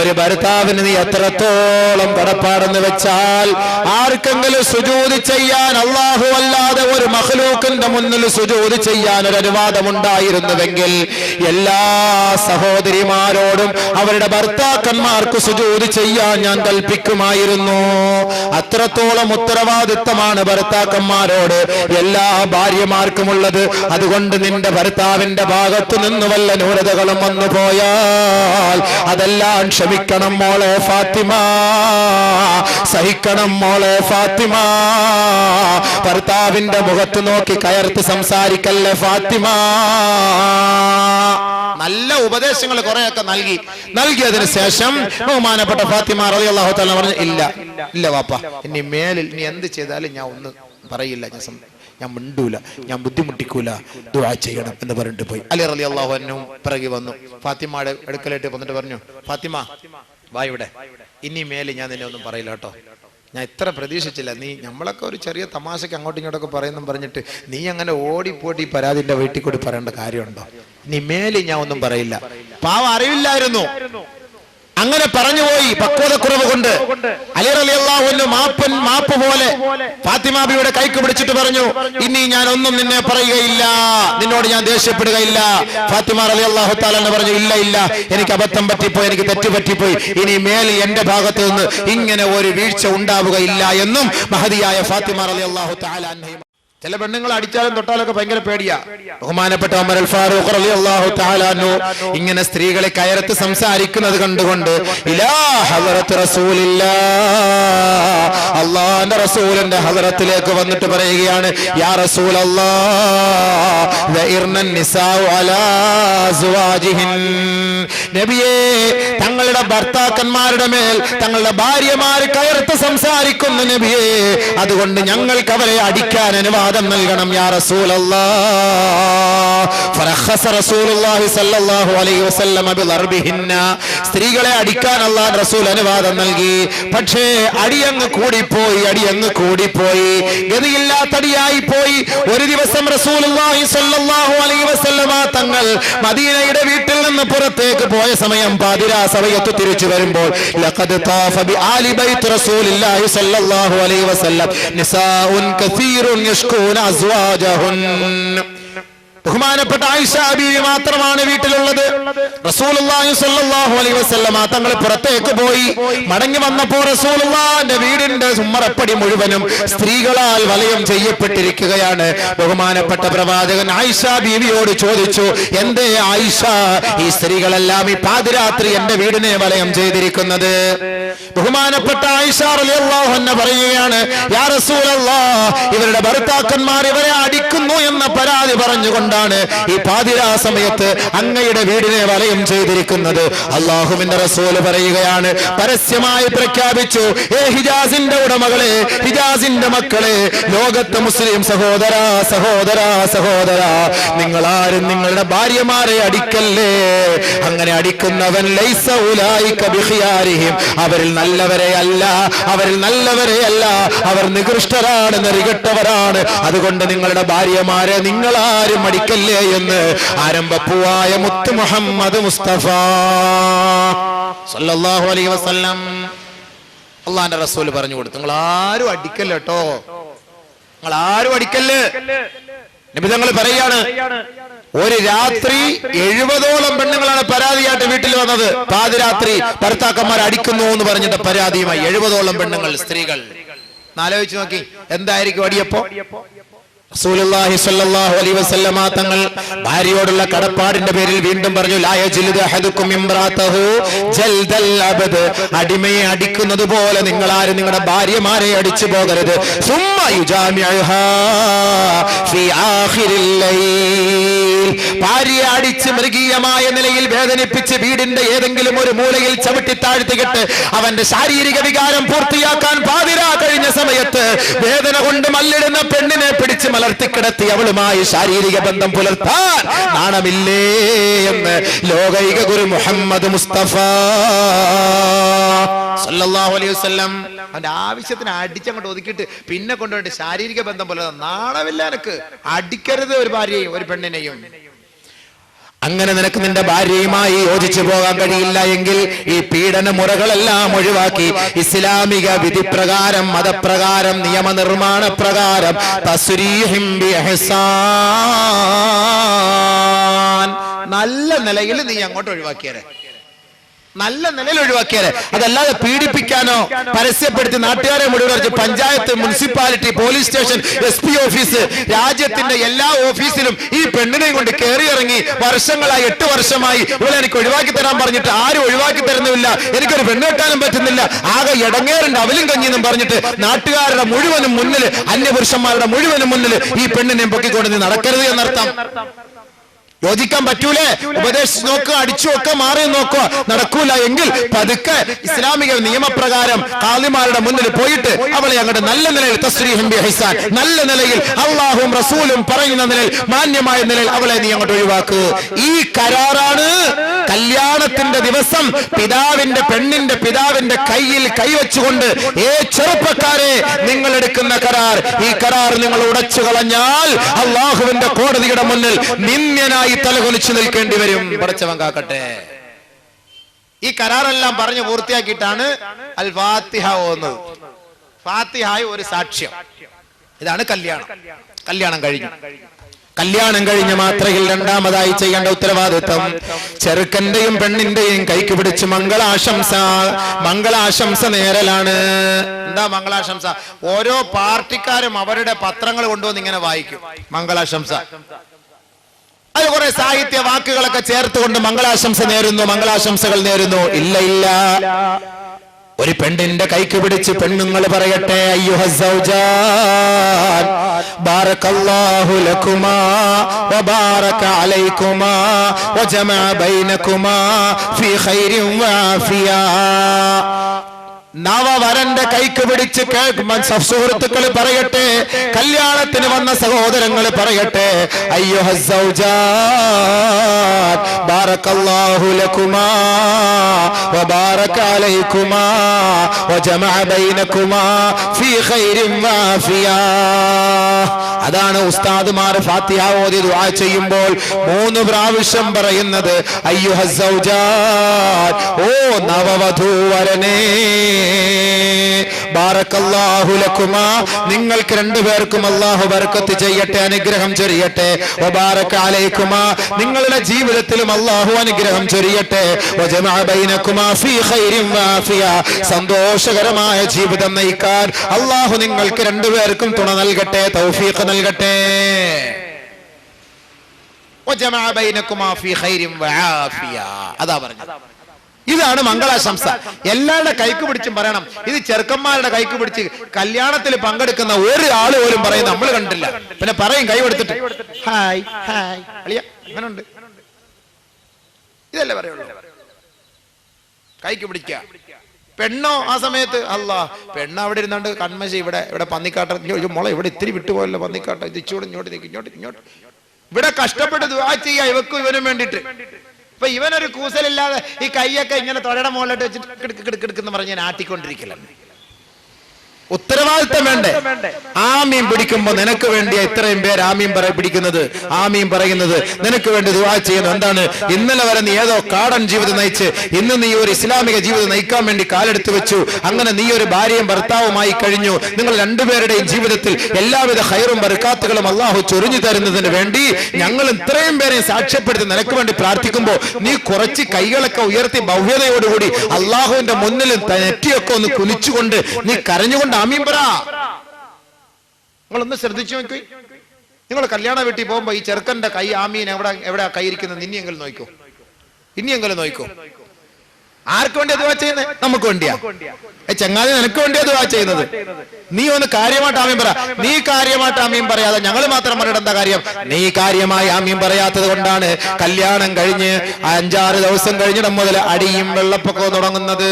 ഒരു ഭർത്താവിന് നീ എത്രത്തോളം കടപ്പാടെന്ന് വെച്ചാൽ, ആർക്കെങ്കിലും സുജൂദ് ചെയ്യാൻ അല്ലാഹു അല്ലാതെ ഒരു മഖ്ലൂക്കിന്റെ മുന്നിൽ സുജൂദ് ചെയ്യാൻ ഒരു അനുവാദമുണ്ടായിരുന്നുവെങ്കിൽ എല്ലാ സഹോദരിമാരോടും അവരുടെ ഭർത്താക്കന്മാർക്ക് സുജൂദ് ചെയ്യാൻ ഞാൻ കൽപ്പിക്കുമായിരുന്നു. അത്രത്തോളം ഉത്തരവാദിത്വമാണ് ഭർത്താക്കന്മാരോട് എല്ലാ ഭാര്യമാർക്കുമുള്ളത്. അതുകൊണ്ട് നിന്റെ ഭർത്താവിന്റെ ഭാഗത്തു നിന്ന് വല്ല ന്യൂനതകളും വന്നു പോയാൽ അതെല്ലാം ക്ഷമിക്കണം മോളെ ഫാത്തിമ, സഹിക്കണം മോളെ ഫാത്തിമ. ഭർത്താവിന്റെ മുഖത്ത് നോക്കി കയർത്ത് സംസാരിക്കല്ലേ ഫാത്തിമ. നല്ല ഉപദേശങ്ങൾ കുറെയൊക്കെ നൽകിയതിനു ശേഷം ബഹുമാനപ്പെട്ട ഫാത്തിമ റളിയല്ലാഹു തആല പറഞ്ഞു, ഇല്ല വാപ്പ, ഇനി മേലിൽ നീ എന്ത് ചെയ്താലും ഞാൻ ഒന്നും പറയില്ല, ഞാൻ മിണ്ടൂല, ഞാൻ ബുദ്ധിമുട്ടിക്കൂല, ദുആ ചെയ്യണം എന്ന് പറഞ്ഞിട്ട് പോയി. അലി റളിയല്ലാഹു അൻഹു പിറകെ വന്നു, ഫാത്തിമയുടെ അടുക്കലായിട്ട് വന്നിട്ട് പറഞ്ഞു, ഫാത്തിമ വാ ഇവിടെ, ഇനി മേലിൽ ഞാൻ നിന്നെ ഒന്നും പറയില്ല കേട്ടോ. ഞാൻ ഇത്ര പ്രതീക്ഷിച്ചില്ല. നീ നമ്മളൊക്കെ ഒരു ചെറിയ തമാശക്ക് അങ്ങോട്ടും ഇങ്ങോട്ടൊക്കെ പറയുന്നു പറഞ്ഞിട്ട് നീ അങ്ങനെ ഓടിപ്പോട്ടി പരാതിന്റെ വീട്ടിൽ കൂടി പറയേണ്ട കാര്യമുണ്ടോ? നീ മേലിൽ ഞാൻ ഒന്നും പറയില്ല. പാവം അറിവില്ലായിരുന്നു, അങ്ങനെ പറഞ്ഞുപോയി പക്വതക്കുറവ് കൊണ്ട്. അലി റളിയല്ലാഹു അൻഹു മാപ്പ് പോലെ ഫാത്തിമ ബിയുടെ കൈക്ക് പിടിച്ചിട്ട് പറഞ്ഞു, ഇനി ഞാൻ ഒന്നും നിന്നെ പറയുകയില്ല, നിന്നോട് ഞാൻ ദേഷ്യപ്പെടുകയില്ല. ഫാത്തിമ റളിയല്ലാഹു തആല പറഞ്ഞു, ഇല്ല, എനിക്ക് അബദ്ധം പറ്റിപ്പോയി, എനിക്ക് തെറ്റ് പറ്റിപ്പോയി, ഇനി മേലിൽ എന്റെ ഭാഗത്ത് നിന്ന് ഇങ്ങനെ ഒരു വീഴ്ച ഉണ്ടാവുകയില്ല എന്നും മഹദിയായ ഫാത്തിമ റളിയല്ലാഹു തആല അൻഹ. ചില പെണ്ണുങ്ങൾ അടിച്ചാലും തൊട്ടാലൊക്കെ ഭയങ്കര പേടിയാ. ബഹുമാനപ്പെട്ട ഉമർ അൽ ഫാറൂഖ് റളിയല്ലാഹു തആല അൻഹു ഇങ്ങനെ സ്ത്രീകളെ കയർത്ത് സംസാരിക്കുന്നത് കണ്ടുകൊണ്ട് ഇലാ ഹളറത്ത് റസൂലില്ലാഹ്, അല്ലാഹുവിന്റെ റസൂലിന്റെ ഹളറത്തിലേക്ക് വന്നിട്ട് പറയുകയാണ്, യാ റസൂലല്ലാഹ് വഇർനൻ നിസാഉ അലാ അസ്വാജിഹിൻ. നബിയേ, തങ്ങളുടെ ഭർത്താക്കന്മാരുടെ മേൽ തങ്ങളുടെ ഭാര്യമാർ കയർത്ത് സംസാരിക്കുന്നു നബിയേ, അതുകൊണ്ട് ഞങ്ങൾക്ക് അവരെ അടിക്കാൻ അനുവാദം നൽകണം യാ റസൂലല്ലാഹ്. ഫറഖസ റസൂലുള്ളാഹി സ്വല്ലല്ലാഹു അലൈഹി വസല്ലം ബിളർബിഹിന്ന. സ്ത്രീകളെ അടിക്കാൻ അല്ലാഹുവിന്റെ റസൂൽ അനുവാദം നൽകി. പക്ഷേ അടിയങ്ങ് കൂടിപ്പോയി, ഗതിയില്ലാത്തടിയായി പോയി. ഒരു ദിവസം റസൂലുള്ളാഹി സ്വല്ലല്ലാഹു അലൈഹി വസല്ലം തങ്ങൾ മദീനയുടെ വീട്ടിൽ നിന്ന് പുറത്തേക്ക് പോയ സമയം പാതിരാ സമയത്ത് തിരിച്ചു വരുമ്പോൾ ലഖദ് താഫ ബി ആലി ബൈത്ത് റസൂലില്ലാഹി സ്വല്ലല്ലാഹു അലൈഹി വസല്ലം നിസാഉൻ കസീറുൻ യഷ്കൂന അസ്വാജഹുൻ. ബഹുമാനപ്പെട്ട ആയിഷ ബീവി മാത്രമാണ് വീട്ടിലുള്ളത്. റസൂലുള്ളാഹി സ്വല്ലല്ലാഹു അലൈഹി വസല്ലം തങ്ങൾ പുറത്തേക്ക് പോയി. മടങ്ങി വന്നപ്പോൾ റസൂലുള്ളാഹിന്റെ വീടിന്റെ ഉമ്മറപ്പടി മുഴുവനും സ്ത്രീകളാൽ വലയം ചെയ്യപ്പെട്ടിരിക്കുകയാണ്. ബഹുമാനപ്പെട്ട പ്രവാചകൻ ആയിഷ ബീവിയോട് ചോദിച്ചു, എന്തേ ആയിഷ, ഈ സ്ത്രീകളെല്ലാം ഈ പാതിരാത്രി എന്റെ വീടിനെ വലയം ചെയ്തിരിക്കുന്നത്? ബഹുമാനപ്പെട്ട ആയിഷ റളിയല്ലാഹു അൻഹ പറയുകയാണ്, യാ റസൂലല്ലാഹ്, ഇവരുടെ ഭർത്താക്കന്മാർ ഇവരെ അടിക്കുന്നു എന്ന പരാതി പറഞ്ഞുകൊണ്ട് ഈ പാതിരാ സമയത്ത് അങ്ങയുടെ വീടിനെ വലയം ചെയ്തിരിക്കുന്നത്. അല്ലാഹുവിന്റെ റസൂൽ പറയുകയാണ്, പരസ്യമായി പ്രഖ്യാപിച്ചു, ഏ ഹിജാസിന്റെ ഉടമകളെ, ഹിജാസിന്റെ മക്കളെ, ലോകത്തെ മുസ്ലിം സഹോദരാ, നിങ്ങളാരും നിങ്ങളുടെ ഭാര്യമാരെ അടിക്കല്ലേ. അങ്ങനെ അടിക്കുന്നവൻ ലൈസ ഉലൈക ബിഖിയാരിഹിം, അവരിൽ നല്ലവരെ അല്ല, അവർ നികൃഷ്ടരാണ്, നെറികെട്ടവരാണ്. അതുകൊണ്ട് നിങ്ങളുടെ ഭാര്യമാരെ നിങ്ങളാരും അടിക്കല്ലേ എന്ന് ആരംഭപ്പൂവായ മുത്ത് മുഹമ്മദ് മുസ്തഫ സല്ലല്ലാഹു അലൈഹി വസല്ലം അള്ളാന്റെ റസൂൽ പറഞ്ഞു കൊടുത്തു, നിങ്ങൾ ആരും അടിക്കല്ല കേട്ടോ, നിങ്ങൾ ആരും അടിക്കല്ലേ. നബി തങ്ങൾ പറയാണ്, ഒരു രാത്രി 70ഓളം പെണ്ണുങ്ങളാണ് പരാതിയായിട്ട് വീട്ടിൽ വന്നത്. പാതിരാത്രി ഭർത്താക്കന്മാർ അടിക്കുന്നു എന്ന് പറഞ്ഞിട്ട് പരാതിയുമായി 70ഓളം പെണ്ണുങ്ങൾ, സ്ത്രീകൾ. ആലോചിച്ച് നോക്കി, എന്തായിരിക്കും അടിയപ്പോ? റസൂലുള്ളാഹി സ്വല്ലല്ലാഹു അലൈഹി വസല്ലമ തങ്ങൾ ഭാര്യയോടുള്ള കടപ്പാടിന്റെ പേരിൽ വീണ്ടും പറഞ്ഞു, ലാ യജ്ലിദു അഹദുക്കും ഇംറാതഹു ജൽദൽ അബ്ദ്, അടിമയെ അടിക്കുന്നത് പോലെ നിങ്ങൾ ആരും നിങ്ങളുടെ ഭാര്യമാരെ അടിച്ചു പോകരുത്. സുമ്മ യുജാമിഉഹാ ഫീ ആഖിരിൽ ലൈൽ, ഭാര്യയെ അടിച്ച് മൃഗീയമായ നിലയിൽ വേദനിപ്പിച്ച് വീടിന്റെ ഏതെങ്കിലും ഒരു മൂലയിൽ ചവിട്ടി താഴ്ത്തിക്കിട്ട് അവന്റെ ശാരീരിക വികാരം പൂർത്തിയാക്കാൻ പാതിരാ കഴിഞ്ഞ സമയത്ത് വേദന കൊണ്ട് മല്ലിടുന്ന പെണ്ണിനെ പിടിച്ച് മലർത്തിക്കിടത്തി അവളുമായി ശാരീരിക ബന്ധം പുലർത്താൻ നാണമില്ലേ എന്ന് ലോകൈക ഗുരു മുഹമ്മദ് മുസ്തഫ സല്ലല്ലാഹു അലൈഹി വസല്ലം അവന്റെ ആവശ്യത്തിന് അടിച്ചങ്ങോട്ട് ഒതുക്കിയിട്ട് പിന്നെ കൊണ്ടുപോയിട്ട് ശാരീരിക ബന്ധം പുലർത്താൻ നാണമില്ല. എനിക്ക് അടിക്കരുത് ഒരു ഭാര്യയെയും ഒരു പെണ്ണിനെയും. അങ്ങനെ നിനക്ക് നിന്റെ ഭാര്യയുമായി യോജിച്ചു പോകാൻ കഴിയില്ല എങ്കിൽ ഈ പീഡന മുറകളെല്ലാം ഒഴിവാക്കി ഇസ്ലാമിക വിധിപ്രകാരം മതപ്രകാരം നിയമനിർമ്മാണ പ്രകാരം തസ്രീഹിം ബിഇഹ്സാൻ നല്ല നിലയിൽ നീ അങ്ങോട്ട് ഒഴിവാക്കിയേ, നല്ല നിലയിൽ ഒഴിവാക്കിയാലേ. അതല്ലാതെ പീഡിപ്പിക്കാനോ പരസ്യപ്പെടുത്തി നാട്ടുകാരെ മുഴുവൻ panchayat, municipality, police station, SP office, രാജ്യത്തിന്റെ എല്ലാ ഓഫീസിലും ഈ പെണ്ണിനെ കൊണ്ട് കയറിയിറങ്ങി വർഷങ്ങളായി 8 വർഷമായി ഇവിടെ എനിക്ക് ഒഴിവാക്കി തരാൻ പറഞ്ഞിട്ട് ആരും ഒഴിവാക്കി തരുന്നില്ല, എനിക്കൊരു പെണ്ണ് കെട്ടാനും പറ്റുന്നില്ല, ആകെ ഇടങ്ങേറുണ്ട് അവലും കഞ്ഞിന്നും പറഞ്ഞിട്ട് നാട്ടുകാരുടെ മുഴുവനും മുന്നിൽ, അന്യപുരുഷന്മാരുടെ മുഴുവനും മുന്നിൽ ഈ പെണ്ണിനെ പൊക്കിക്കൊണ്ട് നീ നടക്കരുത് എന്നർത്ഥം. യോജിക്കാൻ പറ്റൂലേ? ഉപദേശിച്ച് നോക്കുക, അടിച്ചു നോക്കുക, മാറി നോക്കുക. നടക്കൂല എങ്കിൽ പതുക്കെ ഇസ്ലാമിക നിയമപ്രകാരം ഖാദിമാരുടെ മുന്നിൽ പോയിട്ട് അവളെ അങ്ങോട്ട് നല്ല നിലയിൽ തസ്രീഹും ബിഇഹ്സാൻ, നല്ല നിലയിൽ അള്ളാഹും റസൂലും പറയുന്ന നിലയിൽ മാന്യമായ നിലയിൽ അവളെ നീ അങ്ങോട്ട് ഒഴിവാക്കുക. ഈ കരാറാണ് കല്യാണത്തിന്റെ ദിവസം പെണ്ണിന്റെ പിതാവിന്റെ കയ്യിൽ കൈവച്ചുകൊണ്ട് ചെറുപ്പക്കാരെ നിങ്ങൾ എടുക്കുന്ന കരാർ, ഈ കരാർ നിങ്ങൾ ഉടച്ചു കളഞ്ഞാൽ അള്ളാഹുവിന്റെ കോടതിയുടെ മുന്നിൽ നിന്ദ്യനായി തലകുനിച്ചു നിൽക്കേണ്ടി വരും. പടച്ചവൻ കാക്കട്ടെ. ഈ കരാറെല്ലാം പറഞ്ഞു പൂർത്തിയാക്കിയിട്ടാണ് അൽ ഫാത്തിഹ ഓതുന്നത്. ഫാത്തിഹായ ഒരു സാക്ഷ്യം. ഇതാണ് കല്യാണം. കല്യാണം കഴിഞ്ഞ മാത്രയിൽ രണ്ടാമതായി ചെയ്യേണ്ട ഉത്തരവാദിത്വം ചെറുക്കന്റെയും പെണ്ണിന്റെയും കൈക്ക് പിടിച്ച് മംഗളാശംസ നേരലാണ്. എന്താ മംഗളാശംസ? ഓരോ പാർട്ടിക്കാരും അവരുടെ പത്രങ്ങൾ കൊണ്ടുവന്ന് ഇങ്ങനെ വായിക്കും മംഗളാശംസ. അത് കുറെ സാഹിത്യ വാക്കുകളൊക്കെ ചേർത്തുകൊണ്ട് മംഗളാശംസകൾ നേരുന്നു. ഇല്ല, ഒരു പെണ്ണിന്റെ കൈക്ക് പിടിച്ച് പെണ്ണുങ്ങൾ പറയട്ടെ, അയ്യുഹസ്സൗജാൻ ബാറകല്ലാഹു ലകുമാ വബാറക അലൈകുമാ വജമഅ ബൈനകുമാ ഫീ ഖൈരിൻ വആഫിയ. നവവരന്റെ കൈക്ക് പിടിച്ച് സുഹൃത്തുക്കൾ പറയട്ടെ, കല്യാണത്തിന് വന്ന സഹോദരങ്ങൾ പറയട്ടെ, അയ്യുഹസ്സൗജാൻ ബാറകല്ലാഹു ലകുമാ വബാറക അലൈകുമാ വജമഅ ബൈനകുമാ ഫീ ഖൈരിൻ വആഫിയ. അതാണ് ഉസ്താദുമാർ ഫാത്തിഹ ഓതി ദുആ ചെയ്യുമ്പോൾ 3 പ്രാവശ്യം പറയുന്നത്, അയ്യുഹസ്സൗജാൻ, ഓ നവവധൂവരനേ, ബാറകല്ലാഹു ലകുമാ, നിങ്ങൾക്ക് രണ്ടുപേർക്കും അല്ലാഹു ബർക്കത്ത് ചെയ്യട്ടെ, അനുഗ്രഹം ചൊരിയട്ടെ. വബാറക അലൈകുമാ, നിങ്ങളുടെ ജീവിതത്തിലും അല്ലാഹു അനുഗ്രഹം ചൊരിയട്ടെ. വജമഅ ബൈനകുമാ ഫീ ഖൈരിൻ വആഫിയ, സന്തോഷകരമായ ജീവിതം നയിക്കാൻ അല്ലാഹു നിങ്ങൾക്ക് രണ്ടുപേർക്കും തുണ നൽകട്ടെ, തൗഫീഖ് നൽകട്ടെ. വജമഅ ബൈനകുമാ ഫീ ഖൈരിൻ വആഫിയ, അതാ പറഞ്ഞത്. ഇതാണ് മംഗളാശംസ. എല്ലാവരുടെ കൈക്ക് പിടിച്ചും പറയണം. ഇത് ചെറുക്കന്മാരുടെ കൈക്ക് പിടിച്ച് കല്യാണത്തിൽ പങ്കെടുക്കുന്ന ഒരാള് പോലും പറയും നമ്മൾ കണ്ടില്ല. പിന്നെ പറയും കൈ കൊടുത്തിട്ട്, ഹായ് ഹായ് അളിയ, അങ്ങനുണ്ട്, ഇതല്ലേ പറയുള്ളൂ. കൈക്ക് പിടിക്കുക. പെണ്ണോ ആ സമയത്ത് അല്ലാ, പെണ്ണ് അവിടെ ഇരുന്നാണ്ട് കൺമശി ഇവിടെ പന്നിക്കാട്ട മുള ഇവിടെ ഇത്തിരി വിട്ടുപോയല്ലോ, പന്നിക്കാട്ട ഇത് ഇങ്ങോട്ട് ഇവിടെ കഷ്ടപ്പെട്ട് ദുആ ചെയ്യാ ഇവക്കും ഇവനും വേണ്ടിട്ട്. ഇപ്പൊ ഇവനൊരു കൂസലില്ലാതെ ഈ കൈയൊക്കെ ഇങ്ങനെ തൊഴയുടെ മുകളിലോട്ട് വെച്ചിട്ട് കിടക്കുന്ന പറഞ്ഞ് ഞാൻ ആട്ടിക്കൊണ്ടിരിക്കലാണ്. ഉത്തരവാദിത്തം വേണ്ടേ? ആമീൻ പിടിക്കുമ്പോ നിനക്ക് വേണ്ടി ഇത്രയും പേര് ആമീൻ പിടിക്കുന്നത്, ആമീൻ പറയുന്നത്, നിനക്ക് വേണ്ടി ദുആ ചെയ്യുന്നു. എന്താണ്? ഇന്നലെ വരെ നീ ഏതോ കാടൻ ജീവിതം നയിച്ച് ഇന്ന് നീ ഒരു ഇസ്ലാമിക ജീവിതം നയിക്കാൻ വേണ്ടി കാലെടുത്ത് വെച്ചു. അങ്ങനെ നീ ഒരു ഭാര്യയും ഭർത്താവുമായി കഴിഞ്ഞു. നിങ്ങൾ രണ്ടുപേരുടെയും ജീവിതത്തിൽ എല്ലാവിധ ഖൈറും ബർക്കാത്തുകളും അല്ലാഹു ചൊരിഞ്ഞു തരുന്നതിന് വേണ്ടി ഞങ്ങൾ ഇത്രയും പേരെ സാക്ഷ്യപ്പെടുത്തി നിനക്ക് വേണ്ടി പ്രാർത്ഥിക്കുമ്പോൾ നീ കുറച്ച് കൈകളൊക്കെ ഉയർത്തി ഭവ്യതയോടുകൂടി അല്ലാഹുവിന്റെ മുന്നിൽ നെറ്റിയൊക്കെ ഒന്ന് കുനിച്ചുകൊണ്ട് നീ കരഞ്ഞുകൊണ്ട് ആമീൻ പറ. നിങ്ങളൊന്ന് ശ്രദ്ധിച്ചു നോക്കി. നിങ്ങൾ കല്യാണ വീട്ടിൽ പോകുമ്പോ ഈ ചെറുക്കന്റെ കൈ ആമീൻ എവിടെയാ കൈ ഇരിക്കുന്നത്? ഇനിയെങ്കിലും നോക്കൂ. ആർക്ക് വേണ്ടിയാ ദുആ ചെയ്യുന്നത്? നമുക്ക് വേണ്ടിയാ. ചങ്ങാതി നിനക്ക് വേണ്ടിയാ ദുആ ചെയ്യുന്നത്. നീ ഒന്ന് കാര്യമായിട്ട് ആമീൻ പറ. നീ കാര്യമായിട്ട് ആമീൻ പറയാതെ ഞങ്ങൾ മാത്രം പറഞ്ഞിട്ട് എന്താ കാര്യം? നീ കാര്യമായി ആമീൻ പറയാത്തത് കൊണ്ടാണ് കല്യാണം കഴിഞ്ഞ് 5-6 ദിവസം കഴിഞ്ഞിടം മുതൽ അടിയും വെള്ളപ്പൊക്കവും തുടങ്ങുന്നത്.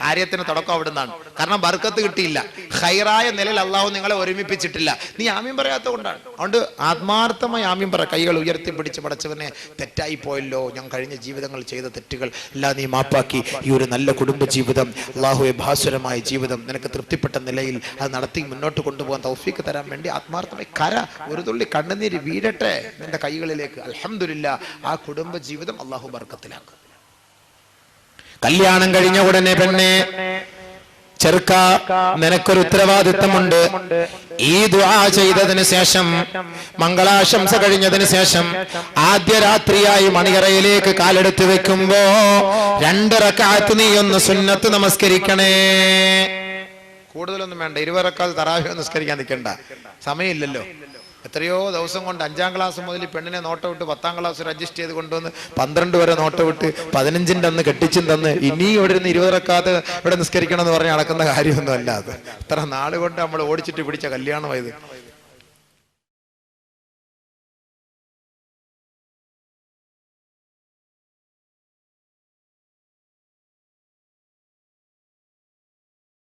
കാര്യത്തിന് തുടക്കം അവിടെ നിന്നാണ്. കാരണം ബർക്കത്ത് കിട്ടിയില്ല, ഖൈറായ നിലയിൽ അള്ളാഹു നിങ്ങളെ ഒരുമിപ്പിച്ചിട്ടില്ല. നീ ആമീൻ പറയാത്ത കൊണ്ടാണ്. അതുകൊണ്ട് ആത്മാർത്ഥമായി ആമീൻ പറ. കൈകൾ ഉയർത്തിപ്പിടിച്ച് പടച്ചവനെ തെറ്റായി പോയല്ലോ, ഞാൻ കഴിഞ്ഞ ജീവിതങ്ങൾ ചെയ്ത തെറ്റുകൾ എല്ലാം നീ മാപ്പാക്കി ഈ ഒരു നല്ല കുടുംബ ജീവിതം, അള്ളാഹുവെ ഭാസുരമായ ജീവിതം നിനക്ക് തൃപ്തിപ്പെട്ട നിലയിൽ അത് നടത്തി മുന്നോട്ട് കൊണ്ടുപോകാൻ തൗഫീക്ക് തരാൻ വേണ്ടി ആത്മാർത്ഥമായി ഒരു തുള്ളി കണ്ണുനീര് വീഴട്ടെ നിന്റെ കൈകളിലേക്ക്. അൽഹംദുലില്ലാ, ആ കുടുംബ ജീവിതം അള്ളാഹു ബർക്കത്തിലാക്കും. കല്യാണം കഴിഞ്ഞ ഉടനെ പെണ്ണെ, ചെറുക്ക, നിനക്കൊരു ഉത്തരവാദിത്തമുണ്ട്. ഈ ദുആ ചെയ്തതിന് ശേഷം, മംഗളാശംസ കഴിഞ്ഞതിന് ശേഷം ആദ്യ രാത്രിയായി മണിയറയിലേക്ക് കാലെടുത്ത് വെക്കുമ്പോ 2 റക്അത്ത് നീ ഒന്ന് സുന്നത്ത് നമസ്കരിക്കണേ. കൂടുതലൊന്നും വേണ്ട, 20 റക്അത്ത് തറാവീഹ് നിസ്കരിക്കാൻ നിൽക്കണ്ട, സമയമില്ലല്ലോ. എത്രയോ ദിവസം കൊണ്ട് 5ാം ക്ലാസ് മുതൽ പെണ്ണിനെ നോട്ടം വിട്ട് 10ാം ക്ലാസ് വരെ അഡ്ജസ്റ്റ് ചെയ്ത് കൊണ്ടുവന്ന് 12 വരെ നോട്ടം വിട്ട് 15ന്റെ അന്ന് കെട്ടിച്ചും തന്ന് ഇനി ഇവിടെ നിന്ന് 20 റക്അത്ത് ഇവിടെ നിസ്കരിക്കണം എന്ന് പറഞ്ഞ് നടക്കുന്ന കാര്യമൊന്നും അല്ല. അത് ഇത്ര നാട് കൊണ്ട് നമ്മൾ ഓടിച്ചിട്ട് പിടിച്ച കല്യാണമായത്.